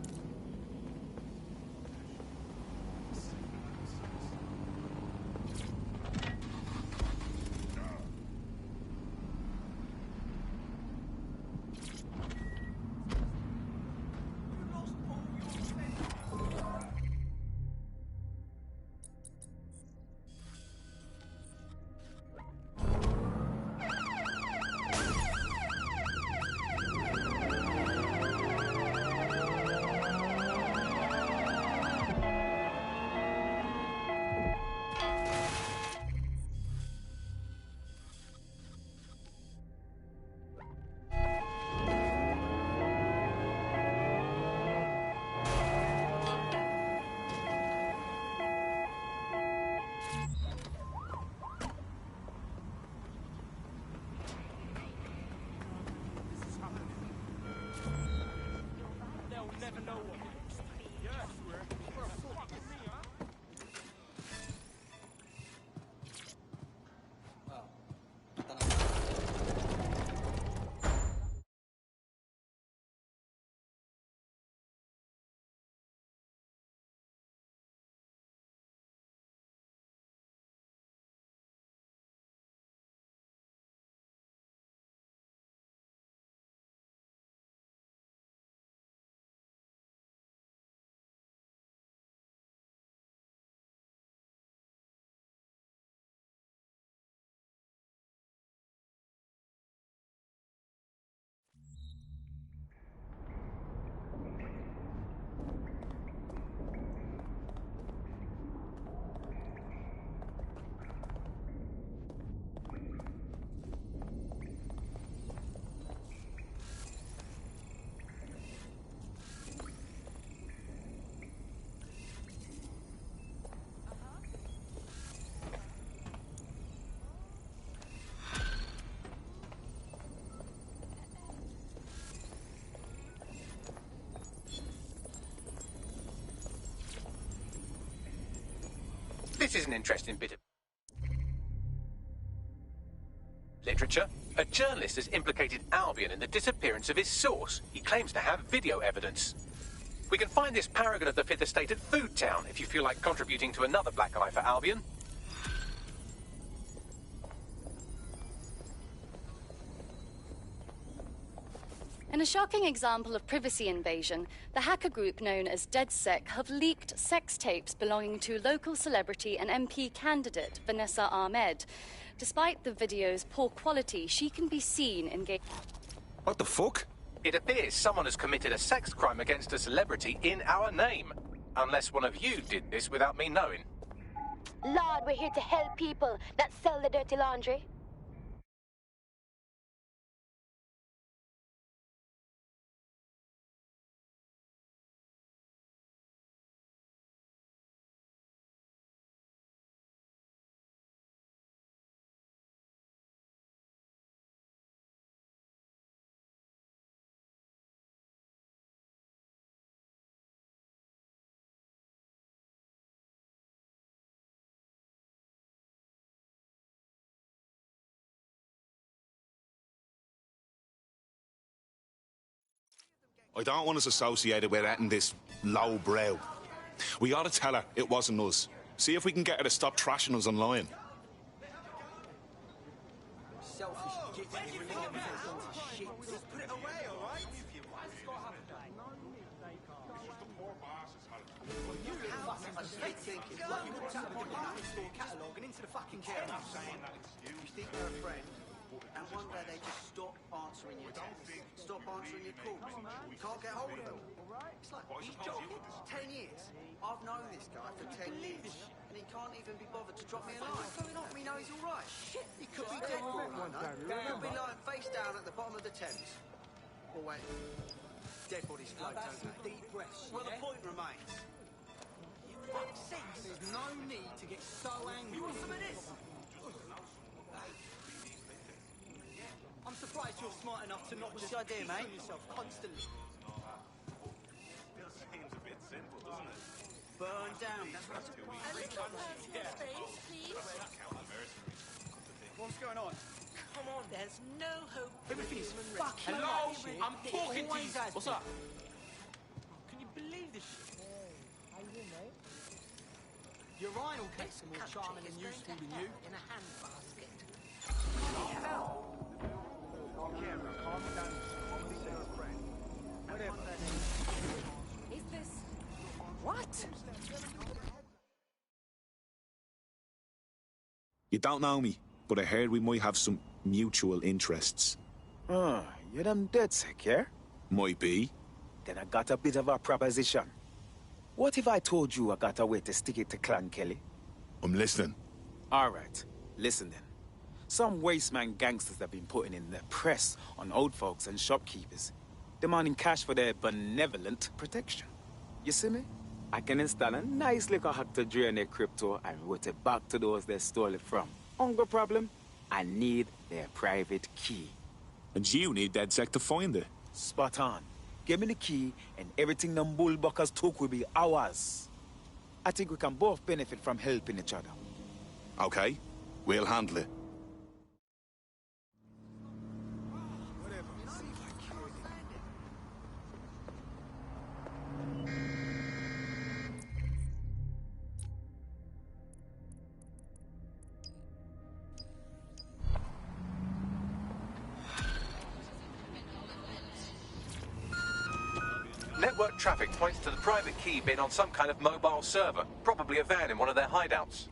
This is an interesting bit of literature. A journalist has implicated Albion in the disappearance of his source. He claims to have video evidence. We can find this paragon of the Fifth Estate at Food Town if you feel like contributing to another black eye for Albion. In a shocking example of privacy invasion, the hacker group known as DedSec have leaked sex tapes belonging to local celebrity and MP candidate Vanessa Ahmed. Despite the video's poor quality, she can be seen engaged. What the fuck? It appears someone has committed a sex crime against a celebrity in our name. Unless one of you did this without me knowing. Lord, we're here to help people, not sell the dirty laundry. I don't want us associated with that and this low brow. We gotta tell her it wasn't us. See if we can get her to stop trashing us online. Selfish git, you really want me to shit. Just put it away, alright? I straight thinking, like you walked out of a department store catalogue and into the fucking care. I'm saying that it's you think they're a friend, and one day they just stop answering your texts, stop answering your calls. You can't get hold of them. It's like, he's joking. 10 years. I've known this guy for 10 years, and he can't even be bothered to drop me a line. What's going on? We know he's all right. Shit, he could be dead for all I know. He could be lying face down at the bottom of the Thames. Or wait, dead bodies float, don't they? Deep breaths. Well, the point remains. Fuck's sake, there's no need to get so angry. You want some of this? I'm surprised you're smart enough to not just idea, mate. Yourself constantly. Seems a bit simple, doesn't it? Burn down. That's what A little personal space, please. What's going on? Come on, there's no hope. Everything is fucking Hello? shit. I'm talking to you. What's up? Can you believe this shit? How you doing, mate? Your Rhino cakes are more charming and useful than you. In a handbasket. Is this... What? You don't know me, but I heard we might have some mutual interests. Oh, you're them DedSec, yeah? Might be. Then I got a bit of a proposition. What if I told you I got a way to stick it to Clan Kelly? I'm listening. All right, listen then. Some wasteman gangsters have been putting in the press on old folks and shopkeepers, demanding cash for their benevolent protection. You see me? I can install a nice little hack to drain their crypto and route it back to those they stole it from. Hunger problem? I need their private key. And you need DedSec to find it. Spot on. Give me the key and everything them bullbuckers took will be ours. I think we can both benefit from helping each other. Okay, we'll handle it. Network traffic points to the private key being on some kind of mobile server, probably a van in one of their hideouts.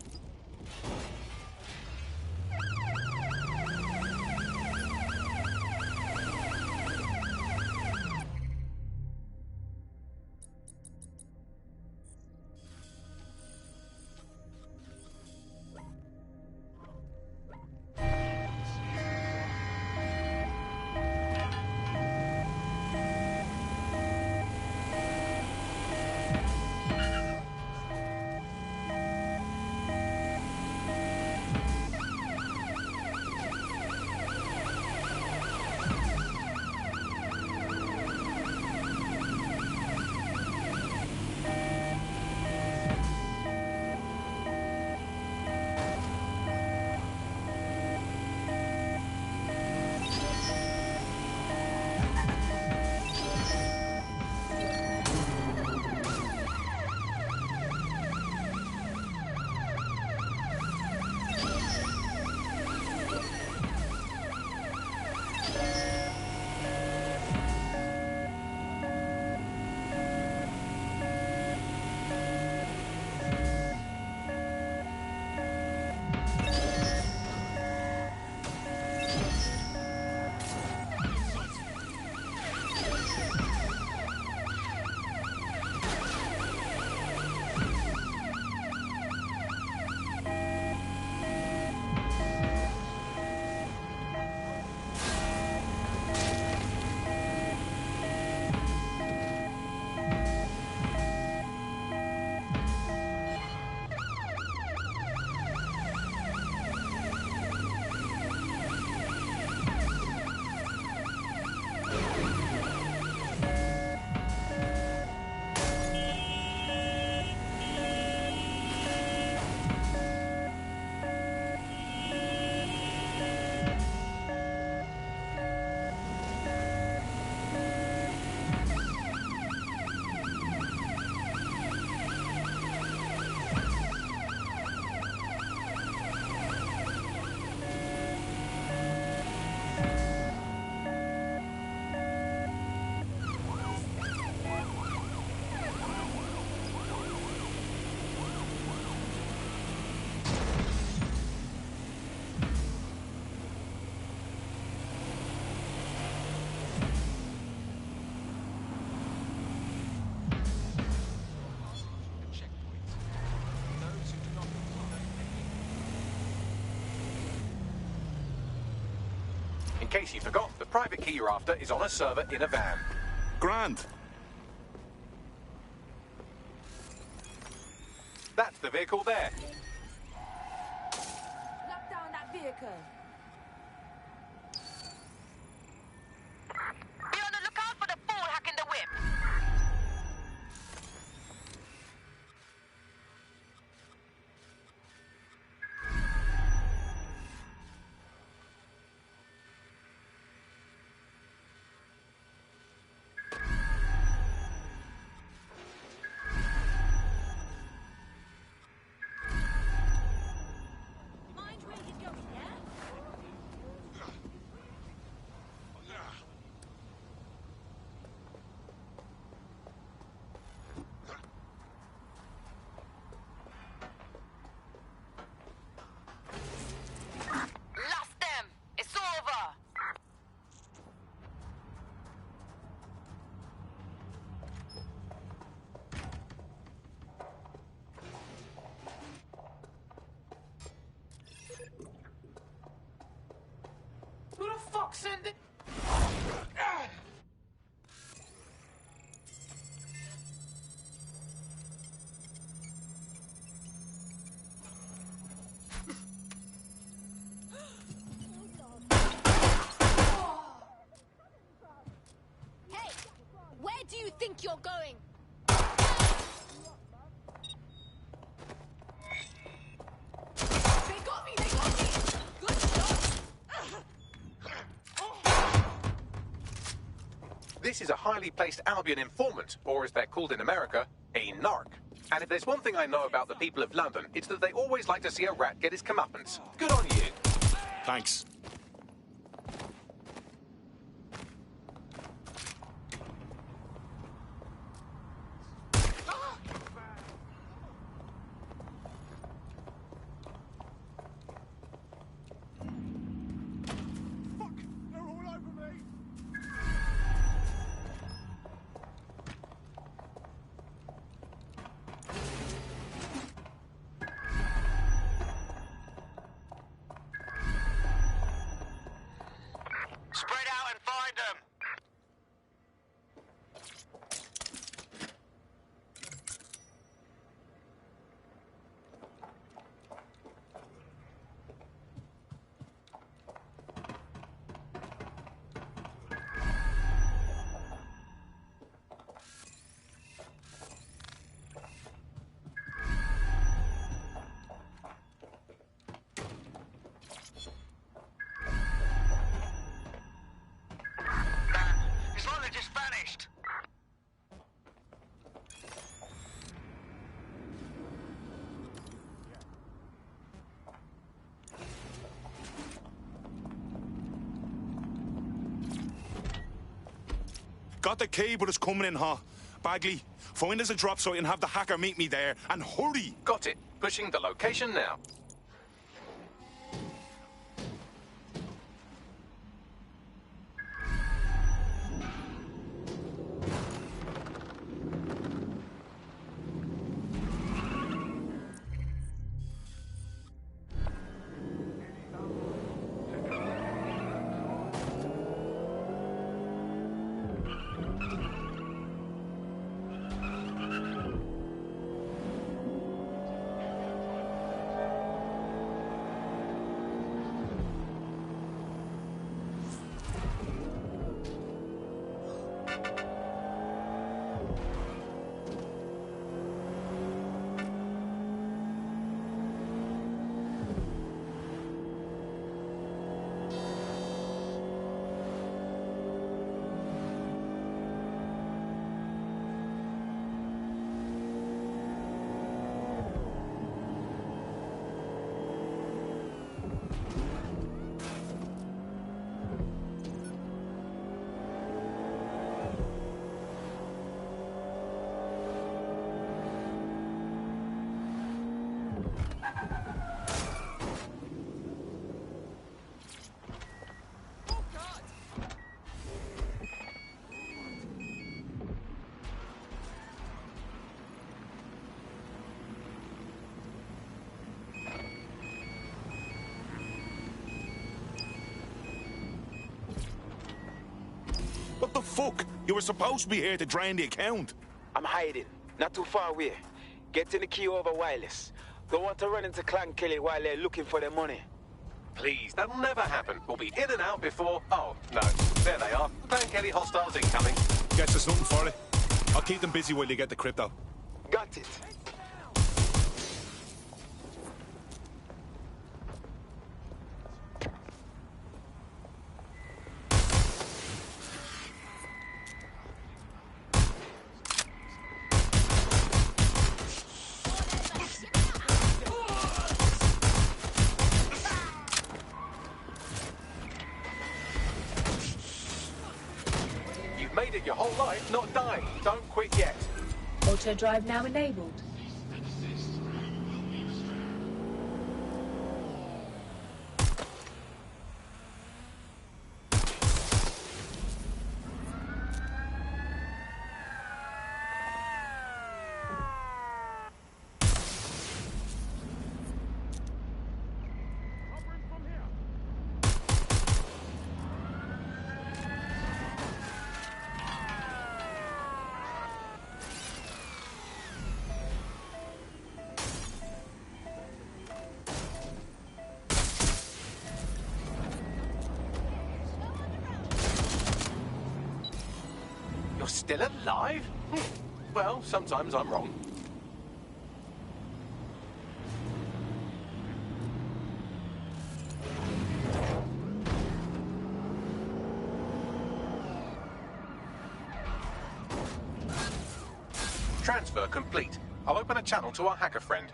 case you forgot, the private key you're after is on a server in a van. Grand. That's the vehicle there. Lock down that vehicle. Be on the lookout for the fool hacking the whip. Mind where you're going, yeah? Lost them. It's over. Who the fuck sent it? Hey, where do you think you're going? They got me! They got me! Good shot! This is a highly placed Albion informant, or as they're called in America, a narc. And if there's one thing I know about the people of London, it's that they always like to see a rat get his comeuppance. Good on you. Thanks. They're all over me. Spread out and find them. It's like they just vanished. Got the key, but it's coming in hot. Bagley, find us a drop site and have the hacker meet me there. And hurry! Got it. Pushing the location now. fuck? You were supposed to be here to drain the account. I'm hiding, not too far away. Getting the key over wireless. Don't want to run into Clan Kelly while they're looking for their money. Please, that'll never happen. We'll be in and out before... Oh, no. There they are. Clan Kelly hostiles incoming. Guess there's nothing for it. I'll keep them busy while you get the crypto. Got it. Made it your whole life, not dying. Don't quit yet. Auto drive now enabled. Still alive? Well, sometimes I'm wrong. Transfer complete. I'll open a channel to our hacker friend.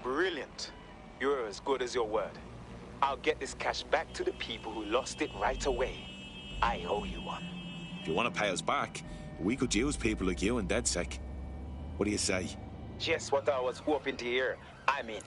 Brilliant. You're as good as your word. I'll get this cash back to the people who lost it right away. I owe you one. If you want to pay us back, we could use people like you in DedSec. What do you say? Just what I was hoping to hear. I'm in.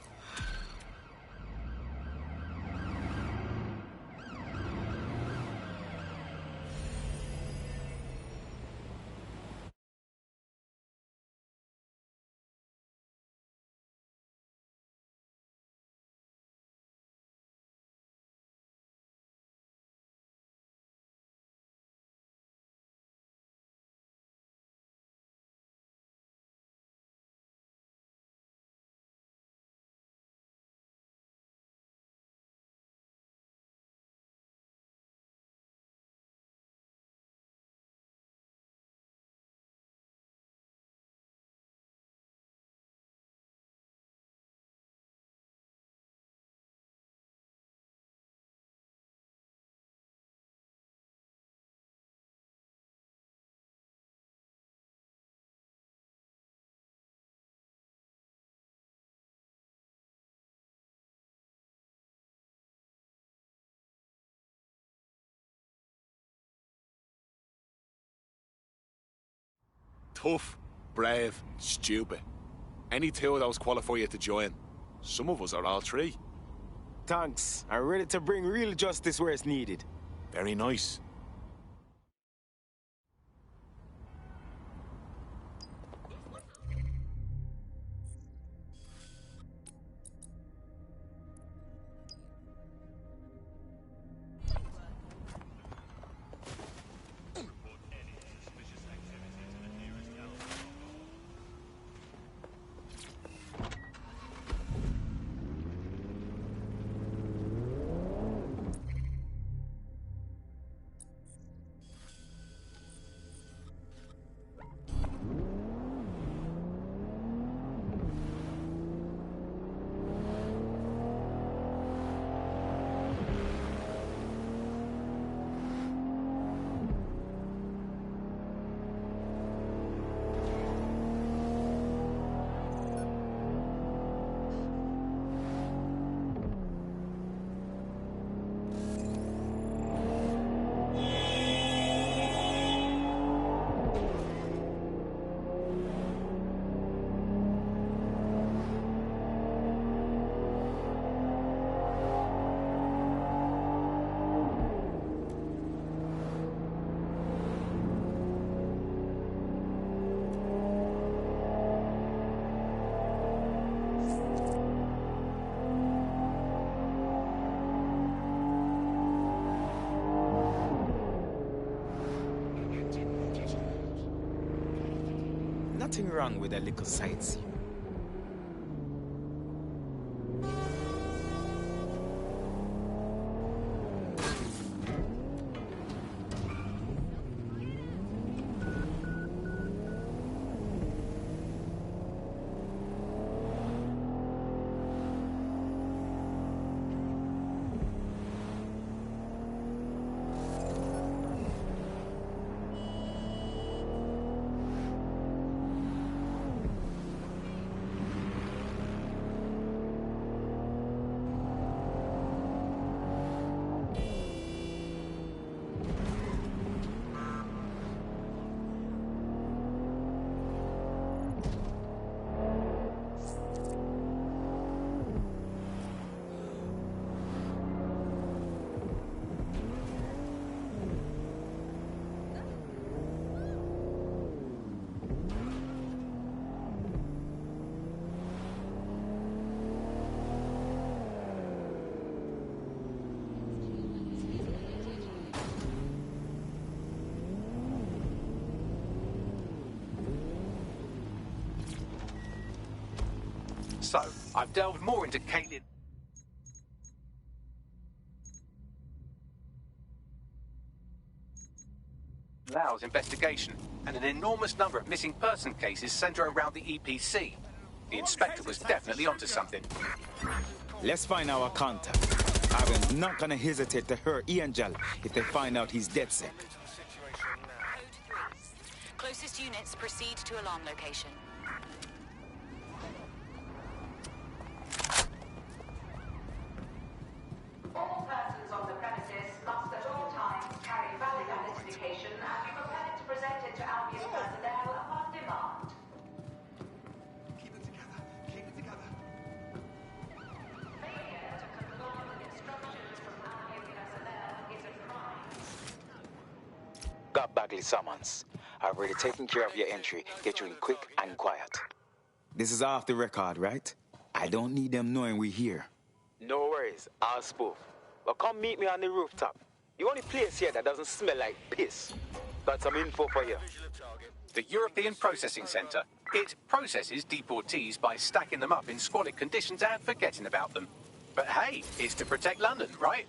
Tough, brave, stupid. Any two of those qualify you to join. Some of us are all three. Thanks. I'm ready to bring real justice where it's needed. Very nice. nothing wrong with a little sightseeing. So, I've delved more into Caitlin. Lau's investigation, and an enormous number of missing person cases center around the EPC. The inspector was definitely onto something. Let's find our contact. I'm not gonna hesitate to hurt Angel if they find out he's dead sick. Closest units proceed to alarm location. All persons on the premises must at all times carry valid identification and be prepared to present it to Albion personnel upon demand. Keep it together. Keep it together. Failure to conform with instructions from Albion personnel is a crime. Got Bagley summons. I've already taken care of your entry. Get you in quick and quiet. This is off the record, right? I don't need them knowing we're here. No worries, I'll spoof. But come meet me on the rooftop. The only place here that doesn't smell like piss. Got some info for you. The European Processing Centre. It processes deportees by stacking them up in squalid conditions and forgetting about them. But hey, it's to protect London, right?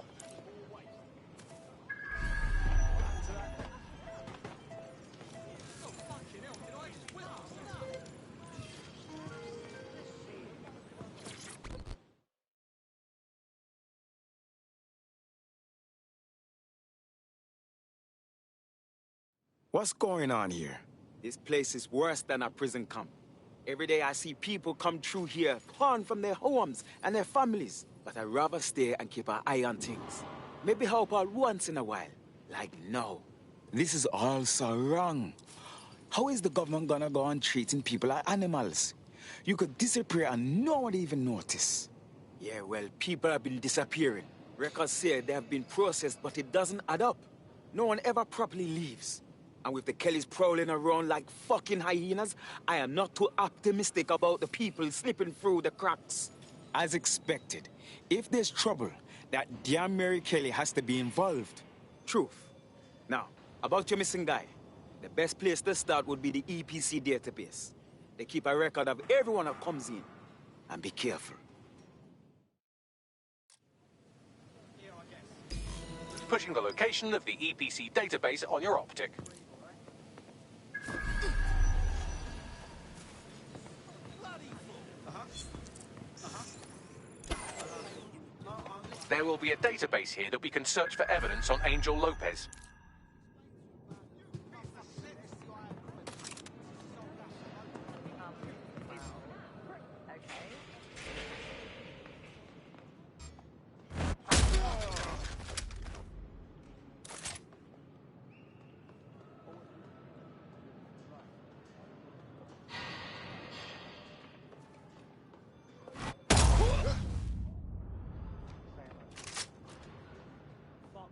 What's going on here? This place is worse than a prison camp. Every day I see people come through here, torn from their homes and their families. But I'd rather stay and keep an eye on things. Maybe help out once in a while. Like now. This is all so wrong. How is the government gonna go on treating people like animals? You could disappear and no one even notice. Yeah, well, people have been disappearing. Records say they have been processed, but it doesn't add up. No one ever properly leaves. And with the Kellys prowling around like fucking hyenas, I am not too optimistic about the people slipping through the cracks. As expected, if there's trouble, that damn Mary Kelly has to be involved. Truth. Now, about your missing guy, the best place to start would be the EPC database. They keep a record of everyone that comes in. And be careful. Pushing the location of the EPC database on your optic. There will be a database here that we can search for evidence on Angel Lopez.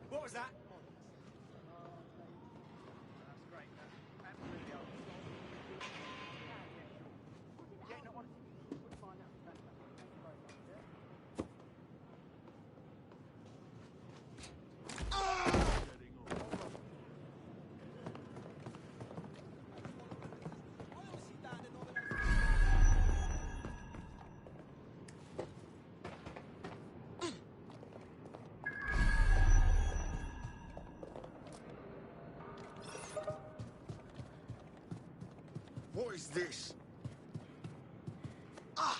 What was that? is this? Ah!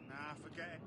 Nah, forget it.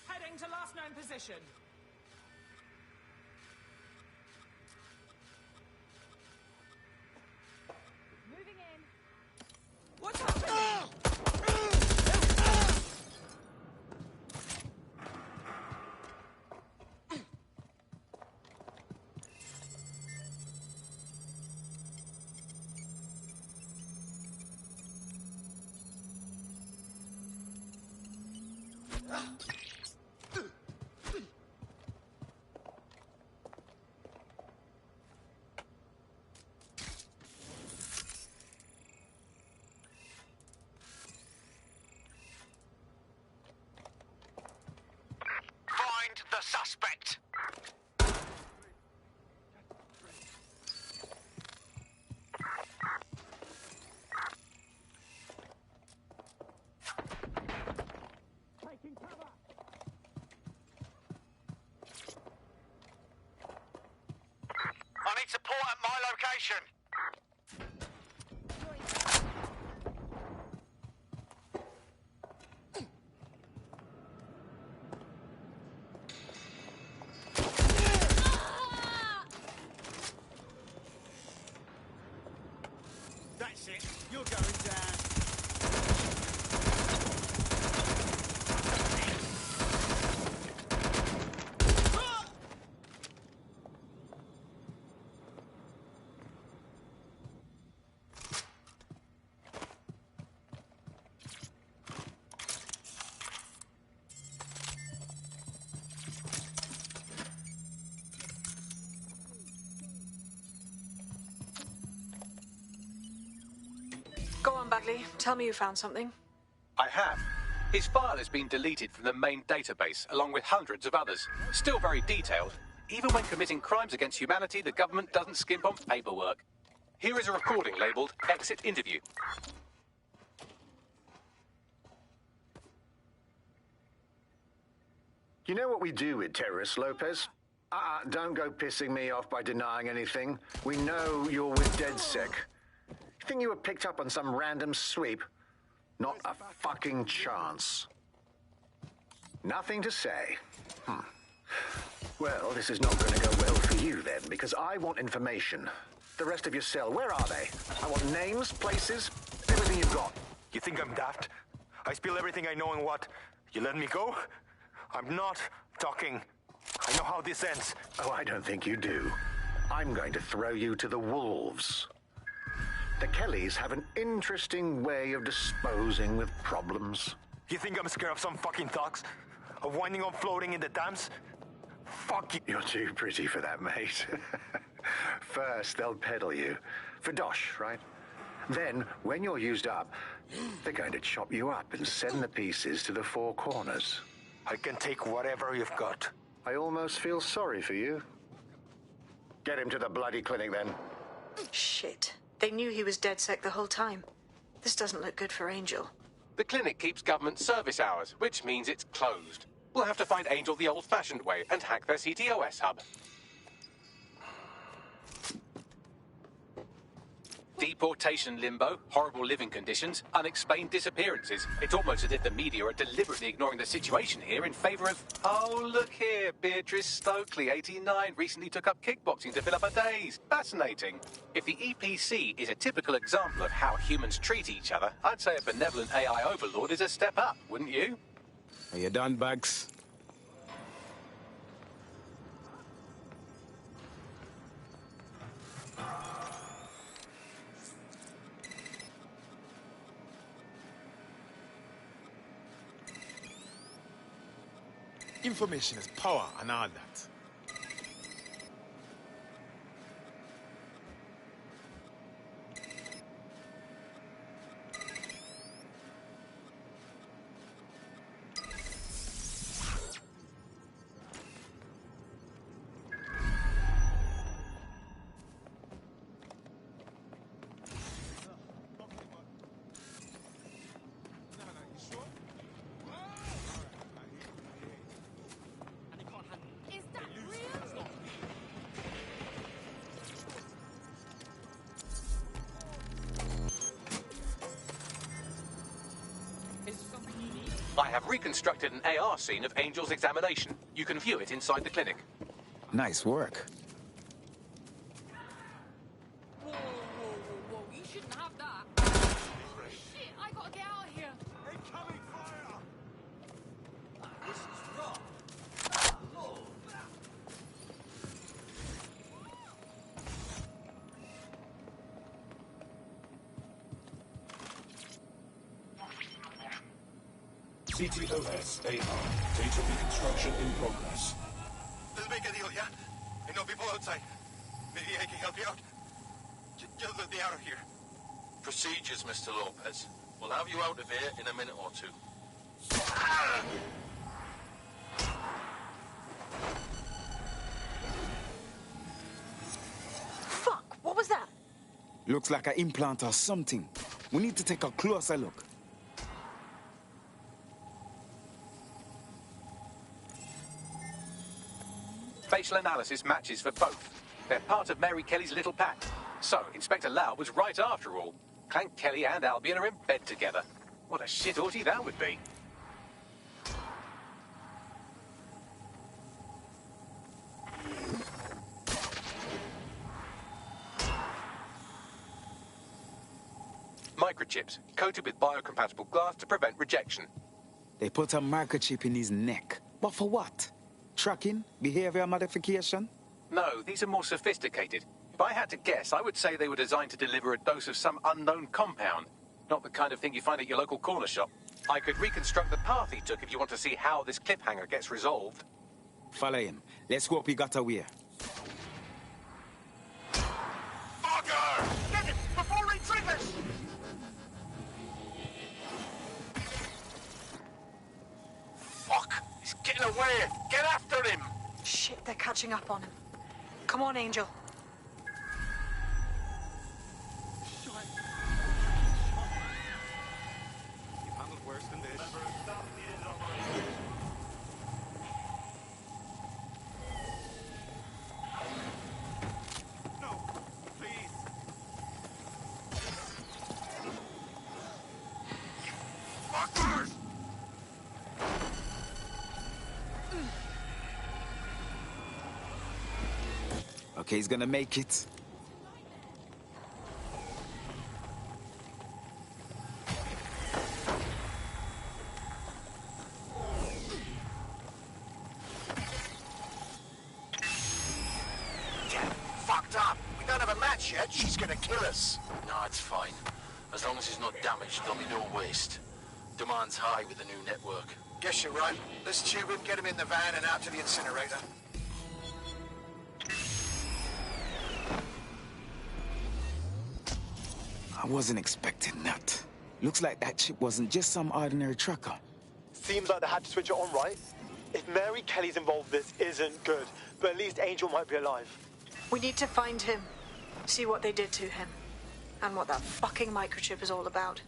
Heading to last known position. Moving in. What's happening? Find the suspect. Taking cover. I need support at my location. That's it. You're going down. Go on, Bagley. Tell me you found something. I have. His file has been deleted from the main database, along with hundreds of others. Still very detailed. Even when committing crimes against humanity, the government doesn't skimp on paperwork. Here is a recording labelled Exit Interview. You know what we do with terrorists, Lopez? Don't go pissing me off by denying anything. We know you're with DedSec. You think you were picked up on some random sweep? Not a fucking chance. Nothing to say. Well, this is not going to go well for you then, because I want information. The rest of your cell, where are they? I want names, places, everything you've got. You think I'm daft? I spill everything I know and what? You let me go? I'm not talking. I know how this ends. Oh, I don't think you do. I'm going to throw you to the wolves. The Kellys have an interesting way of disposing with problems. You think I'm scared of some fucking thugs? Of winding up floating in the dams? Fuck you. You're too pretty for that, mate. First, they'll peddle you. For dosh, right? Then, when you're used up, they're going to chop you up and send the pieces to the four corners. I can take whatever you've got. I almost feel sorry for you. Get him to the bloody clinic, then. Shit. They knew he was DedSec the whole time. This doesn't look good for Angel. The clinic keeps government service hours, which means it's closed. We'll have to find Angel the old-fashioned way and hack their CTOS hub. Deportation limbo, horrible living conditions, unexplained disappearances. It's almost as if the media are deliberately ignoring the situation here in favour of... Oh, look here, Beatrice Stokely, 89, recently took up kickboxing to fill up her days. Fascinating. If the EPC is a typical example of how humans treat each other, I'd say a benevolent AI overlord is a step up, wouldn't you? Are you done, Bugs? Information is power and all that. I have reconstructed an AR scene of Angel's examination. You can view it inside the clinic. Nice work. Whoa, you shouldn't have that. Shit, I gotta get out of here. Incoming fire! This is rough. CTOS AR. Data reconstruction in progress. Let's make a deal, yeah? I know people outside. Maybe I can help you out. Just let me out of here. Procedures, Mr. Lopez. We'll have you out of here in a minute or two. Fuck, what was that? Looks like an implant or something. We need to take a closer look. Facial analysis matches for both. They're part of Mary Kelly's little pack. So, Inspector Lau was right after all. Clank Kelly and Albion are in bed together. What a shit orgy that would be. Microchips, coated with biocompatible glass to prevent rejection. They put a microchip in his neck. But for what? Tracking? Behavior modification? No, these are more sophisticated. If I had to guess, I would say they were designed to deliver a dose of some unknown compound. Not the kind of thing you find at your local corner shop. I could reconstruct the path he took if you want to see how this cliffhanger gets resolved. Follow him. Let's hope he got away. Fucker! Get him before he triggers! Fuck! He's getting away! Get after him! Shit, they're catching up on him. Come on, Angel. You've handled worse than this. No, please. Fuckers! Okay, he's gonna make it. Damn, fucked up. We don't have a match yet. She's gonna kill us. No, it's fine. As long as he's not damaged, there'll be no waste. Demand's high with the new network. Guess you're right. Let's tube him, get him in the van and out to the incinerator. I wasn't expecting that. Looks like that chip wasn't just some ordinary tracker. Seems like they had to switch it on, right? If Mary Kelly's involved, this isn't good. But at least Angel might be alive. We need to find him. See what they did to him. And what that fucking microchip is all about.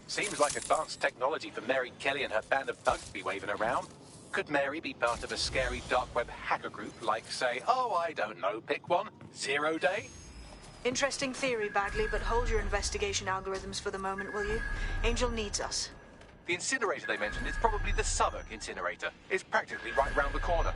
Seems like advanced technology for Mary Kelly and her band of thugs to be waving around. Could Mary be part of a scary dark web hacker group like, say, oh, I don't know, pick one, Zero Day? Interesting theory, Bagley, but hold your investigation algorithms for the moment, will you? Angel needs us. The incinerator they mentioned is probably the Southwark incinerator. It's practically right round the corner.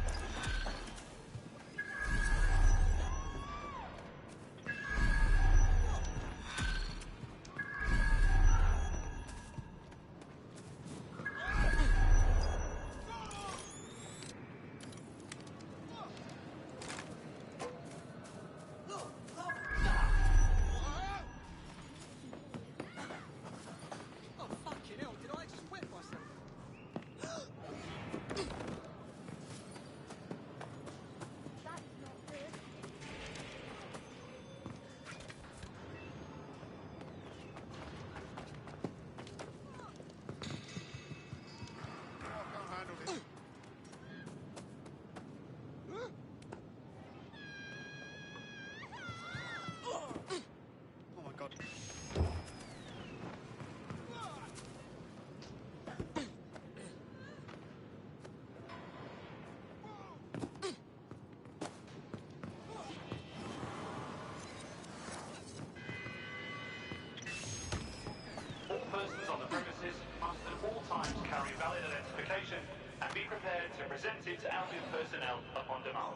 Presented to Albion personnel upon demand.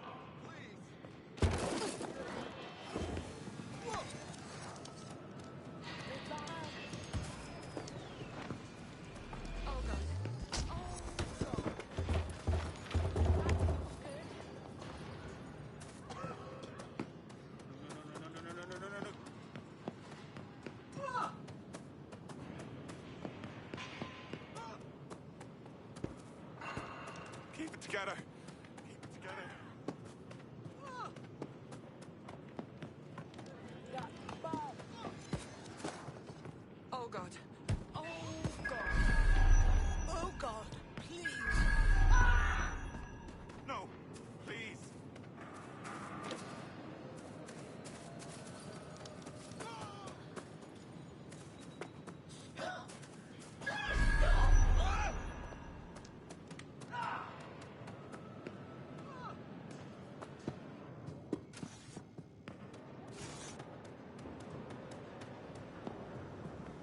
Keep it together. Keep it together. Oh God. Oh God. Oh God. Please. No, please.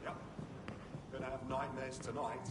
Yep. Gonna have nightmares tonight.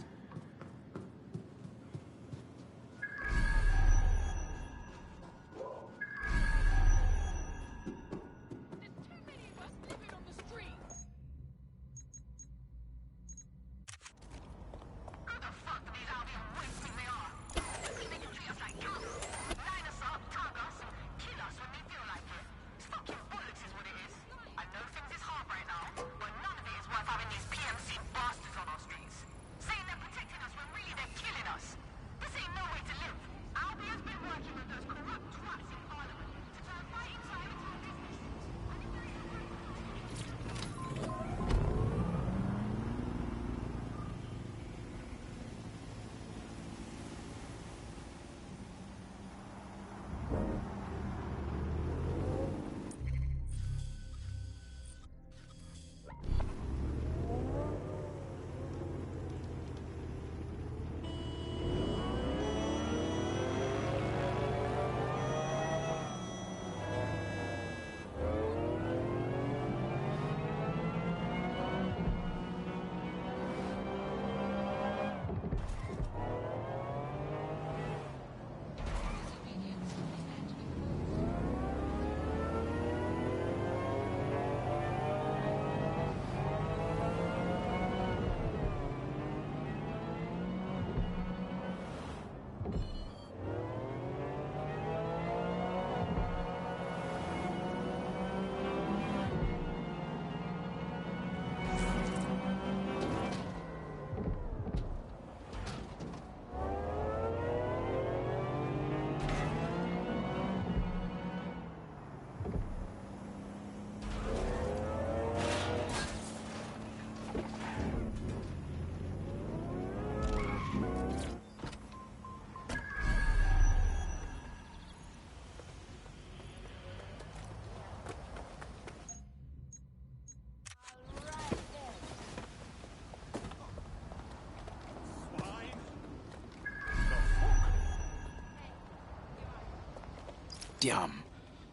Damn.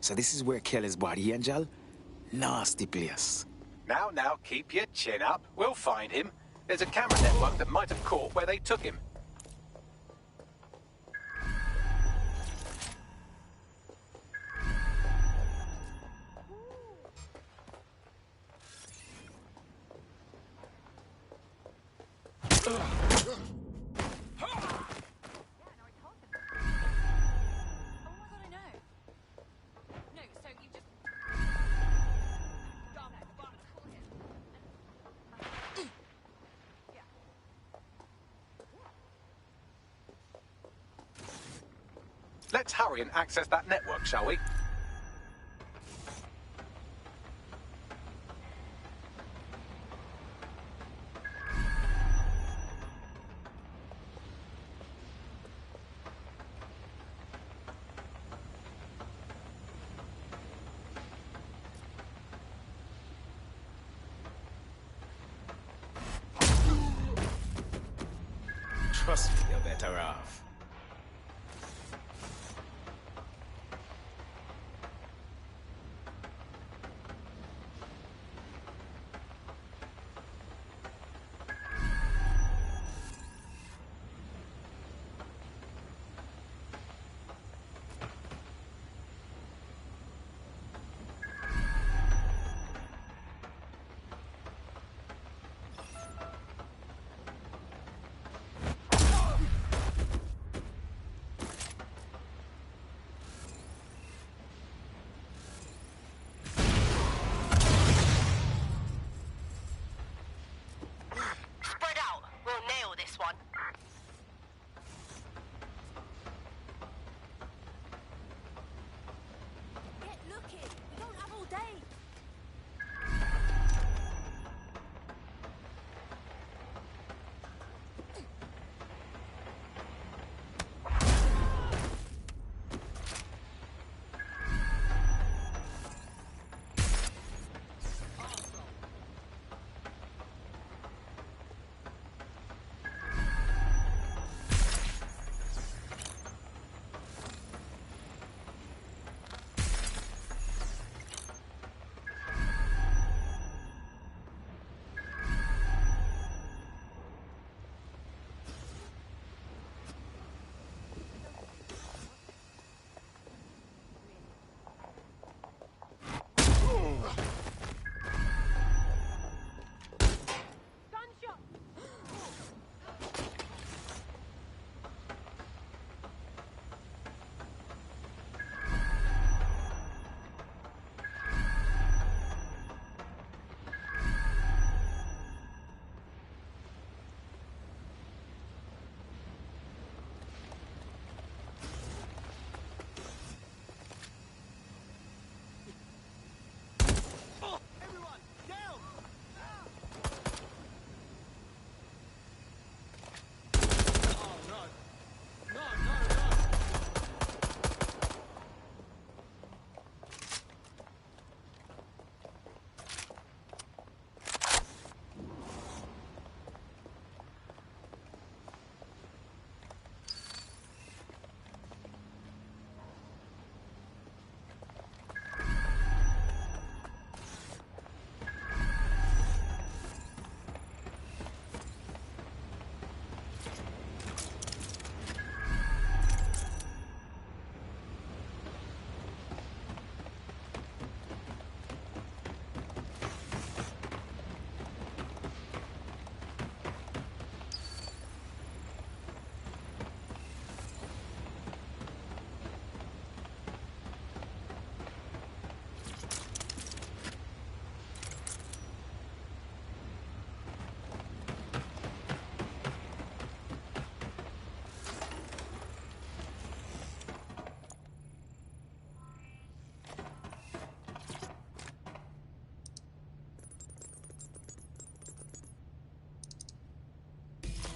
So this is where Kelly's body, Angel? Nasty place. Now, keep your chin up. We'll find him. There's a camera network that might have caught where they took him. Let's hurry and access that network, shall we? Trust me, you're better off.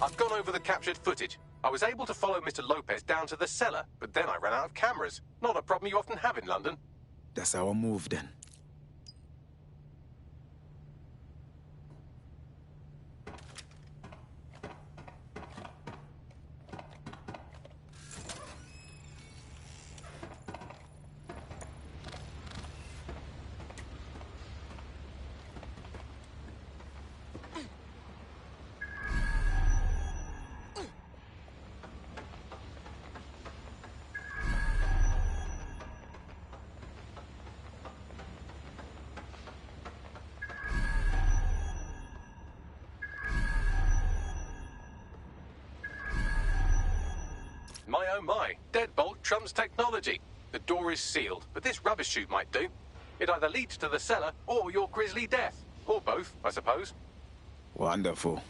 I've gone over the captured footage. I was able to follow Mr. Lopez down to the cellar, but then I ran out of cameras. Not a problem you often have in London. That's our move then. My oh my, deadbolt trumps technology. The door is sealed, but this rubbish chute might do. It either leads to the cellar or your grisly death. Or both, I suppose. Wonderful.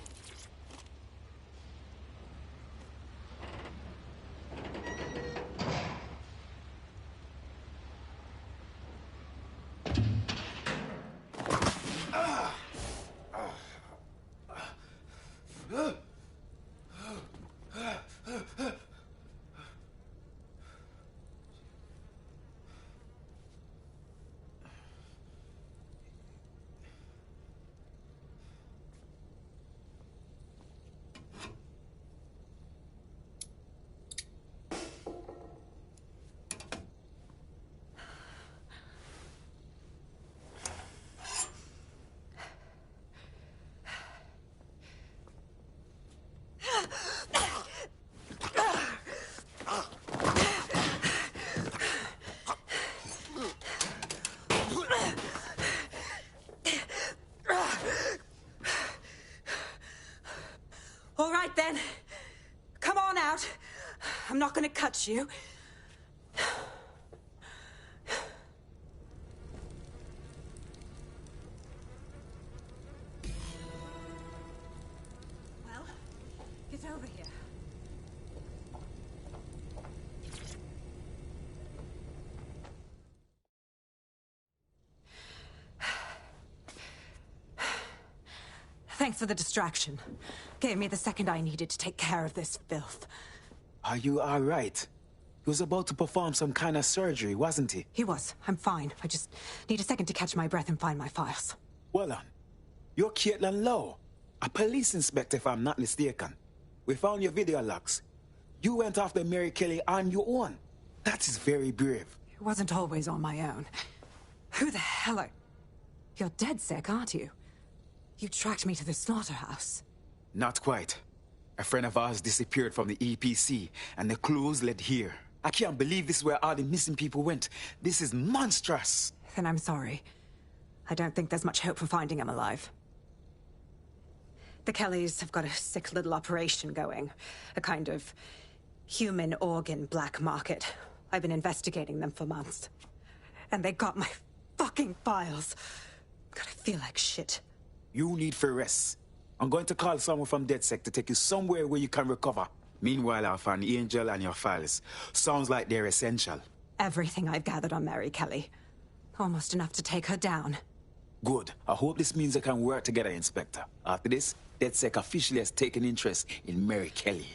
All right, then. Come on out. I'm not gonna cut you. Well, get over here. Thanks for the distraction. Gave me the second I needed to take care of this filth. Are you all right? He was about to perform some kind of surgery, wasn't he? He was. I'm fine. I just need a second to catch my breath and find my files. Well on. You're Caitlin Lowe, a police inspector if I'm not mistaken. We found your video logs. You went after Mary Kelly on your own. That is very brave. It wasn't always on my own. Who the hell are... You're dead sick, aren't you? You tracked me to the slaughterhouse. Not quite. A friend of ours disappeared from the EPC, and the clues led here. I can't believe this is where all the missing people went. This is monstrous. Then I'm sorry. I don't think there's much hope for finding him alive. The Kellys have got a sick little operation going. A kind of human organ black market. I've been investigating them for months. And they got my fucking files. God, I feel like shit. You need for rest. I'm going to call someone from DedSec to take you somewhere where you can recover. Meanwhile, I'll find Angel and your files. Sounds like they're essential. Everything I've gathered on Mary Kelly. Almost enough to take her down. Good. I hope this means I can work together, Inspector. After this, DedSec officially has taken interest in Mary Kelly.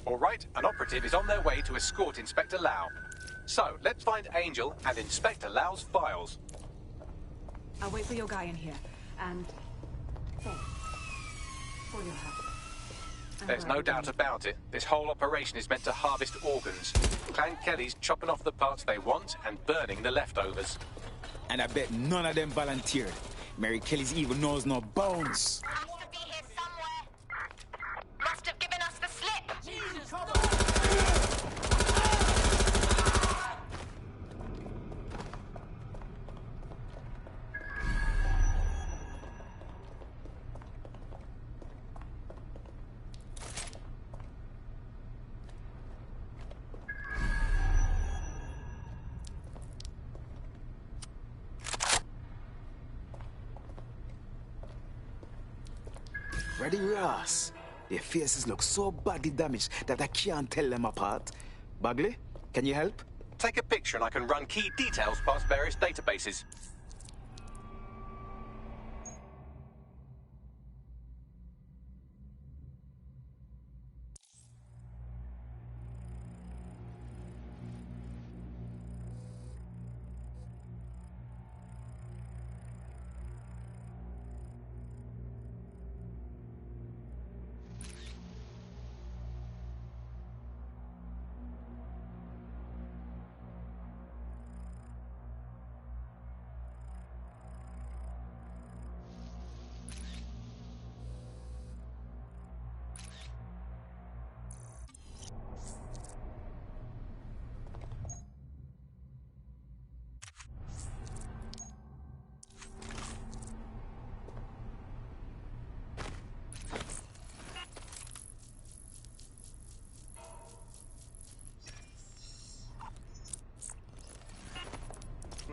All right, an operative is on their way to escort Inspector Lau. So, let's find Angel and Inspector Lau's files. I'll wait for your guy in here. And... thanks. For your help. There's no doubt about it. This whole operation is meant to harvest organs. Clan Kelly's chopping off the parts they want and burning the leftovers. And I bet none of them volunteered. Mary Kelly's evil knows no bounds. I want to be here somewhere. Must have given us the slip. Jesus, come Ready, Ross? Their faces look so badly damaged that I can't tell them apart. Bagley, can you help? Take a picture and I can run key details past various databases.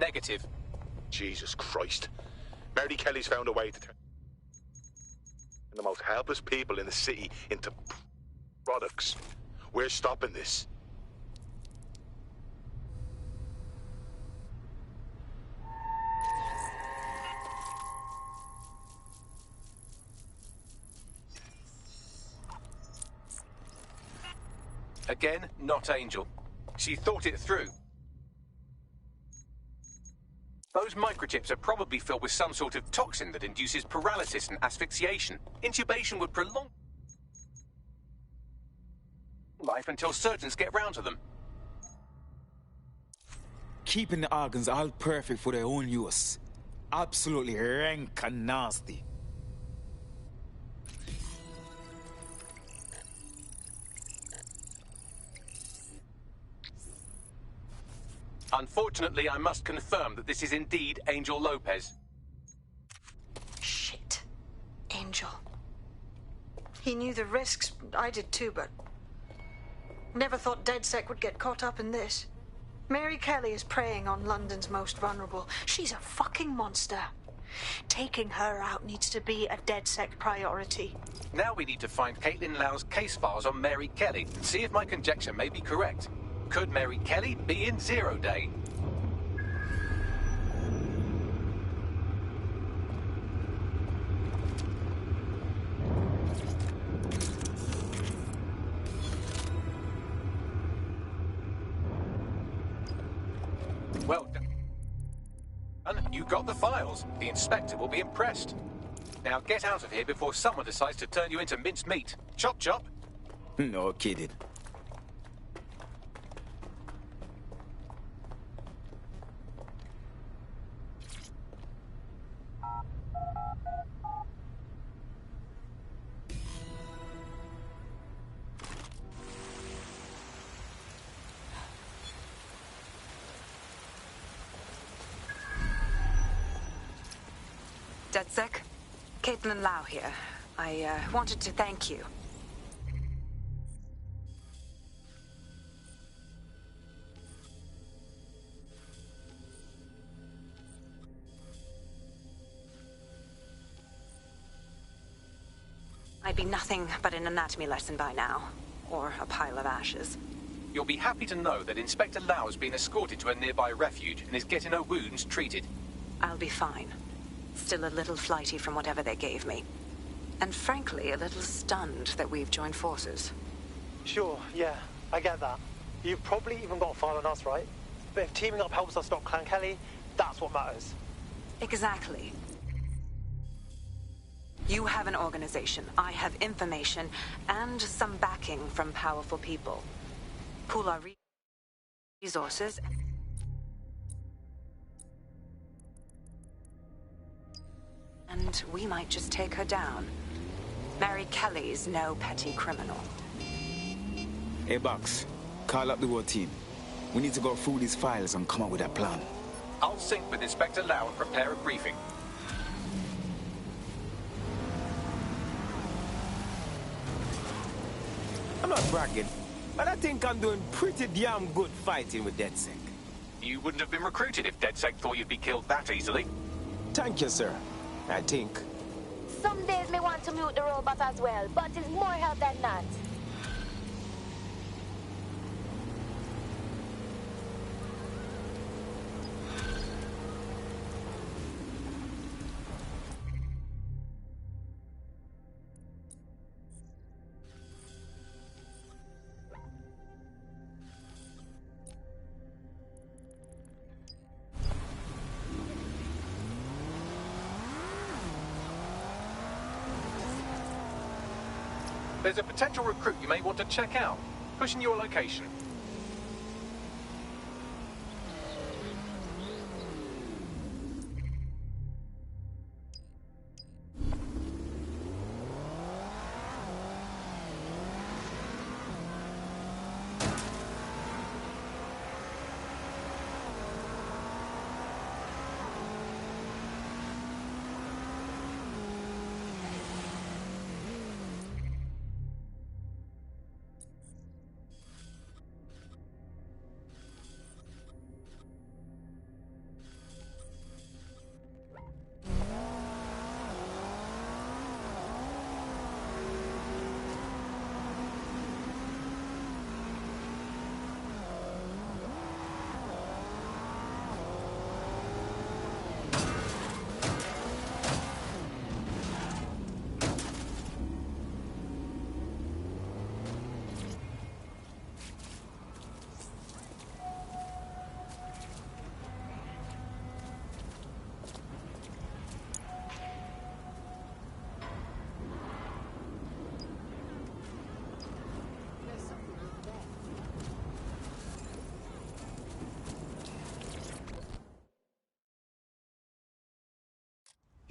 Negative. Jesus Christ. Mary Kelly's found a way to turn the most helpless people in the city into products. We're stopping this. Again, not Angel. She thought it through. Those microchips are probably filled with some sort of toxin that induces paralysis and asphyxiation. Intubation would prolong life until surgeons get round to them. Keeping the organs all perfect for their own use. Absolutely rank and nasty. Unfortunately, I must confirm that this is indeed Angel Lopez. Shit. Angel. He knew the risks. I did too, but never thought DedSec would get caught up in this. Mary Kelly is preying on London's most vulnerable. She's a fucking monster. Taking her out needs to be a DedSec priority. Now we need to find Caitlin Lau's case files on Mary Kelly and see if my conjecture may be correct. Could Mary Kelly be in Zero Day? Well done. You got the files. The inspector will be impressed. Now get out of here before someone decides to turn you into minced meat. Chop chop. No kidding. DedSec, Caitlin Lau here. I wanted to thank you. I'd be nothing but an anatomy lesson by now, or a pile of ashes. You'll be happy to know that Inspector Lau has been escorted to a nearby refuge and is getting her wounds treated. I'll be fine. Still a little flighty from whatever they gave me. And frankly, a little stunned that we've joined forces. Sure, yeah, I get that. You've probably even got a file on us, right? But if teaming up helps us stop Clan Kelly, that's what matters. Exactly. You have an organization, I have information, and some backing from powerful people. Pool our resources. And we might just take her down. Mary Kelly's no petty criminal. Hey, Box. Call up the whole team. We need to go through these files and come up with a plan. I'll sync with Inspector Lau and prepare a briefing. I'm not bragging, but I think I'm doing pretty damn good fighting with DedSec. You wouldn't have been recruited if DedSec thought you'd be killed that easily. Thank you, sir. I think. Some days me want to mute the robot as well, but it's more help than not. There's a potential recruit you may want to check out. Pushing your location.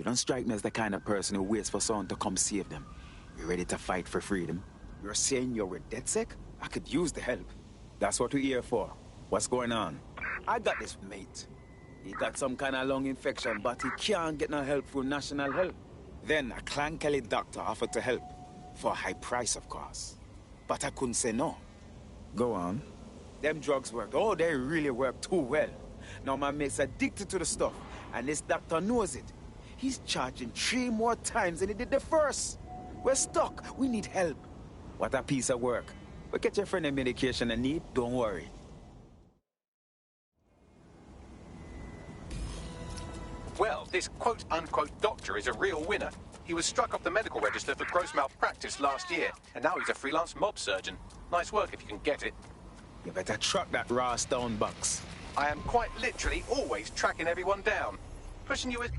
don't strike me as the kind of person who waits for someone to come save them. You ready to fight for freedom? You're saying you're with DedSec? I could use the help. That's what we're here for. What's going on? I got this mate. He got some kind of lung infection, but he can't get no help from national help. Then a Clan Kelly doctor offered to help. For a high price, of course. But I couldn't say no. Go on. Them drugs work. Oh, they really work too well. Now my mate's addicted to the stuff, and this doctor knows it. He's charging 3 more times than he did the first. We're stuck. We need help. What a piece of work. But get your friend the medication and need, don't worry. Well, this quote-unquote doctor is a real winner. He was struck off the medical register for gross malpractice last year, and now he's a freelance mob surgeon. Nice work if you can get it. You better truck that raw stone box. I am quite literally always tracking everyone down. Pushing you as...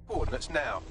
coordinates now.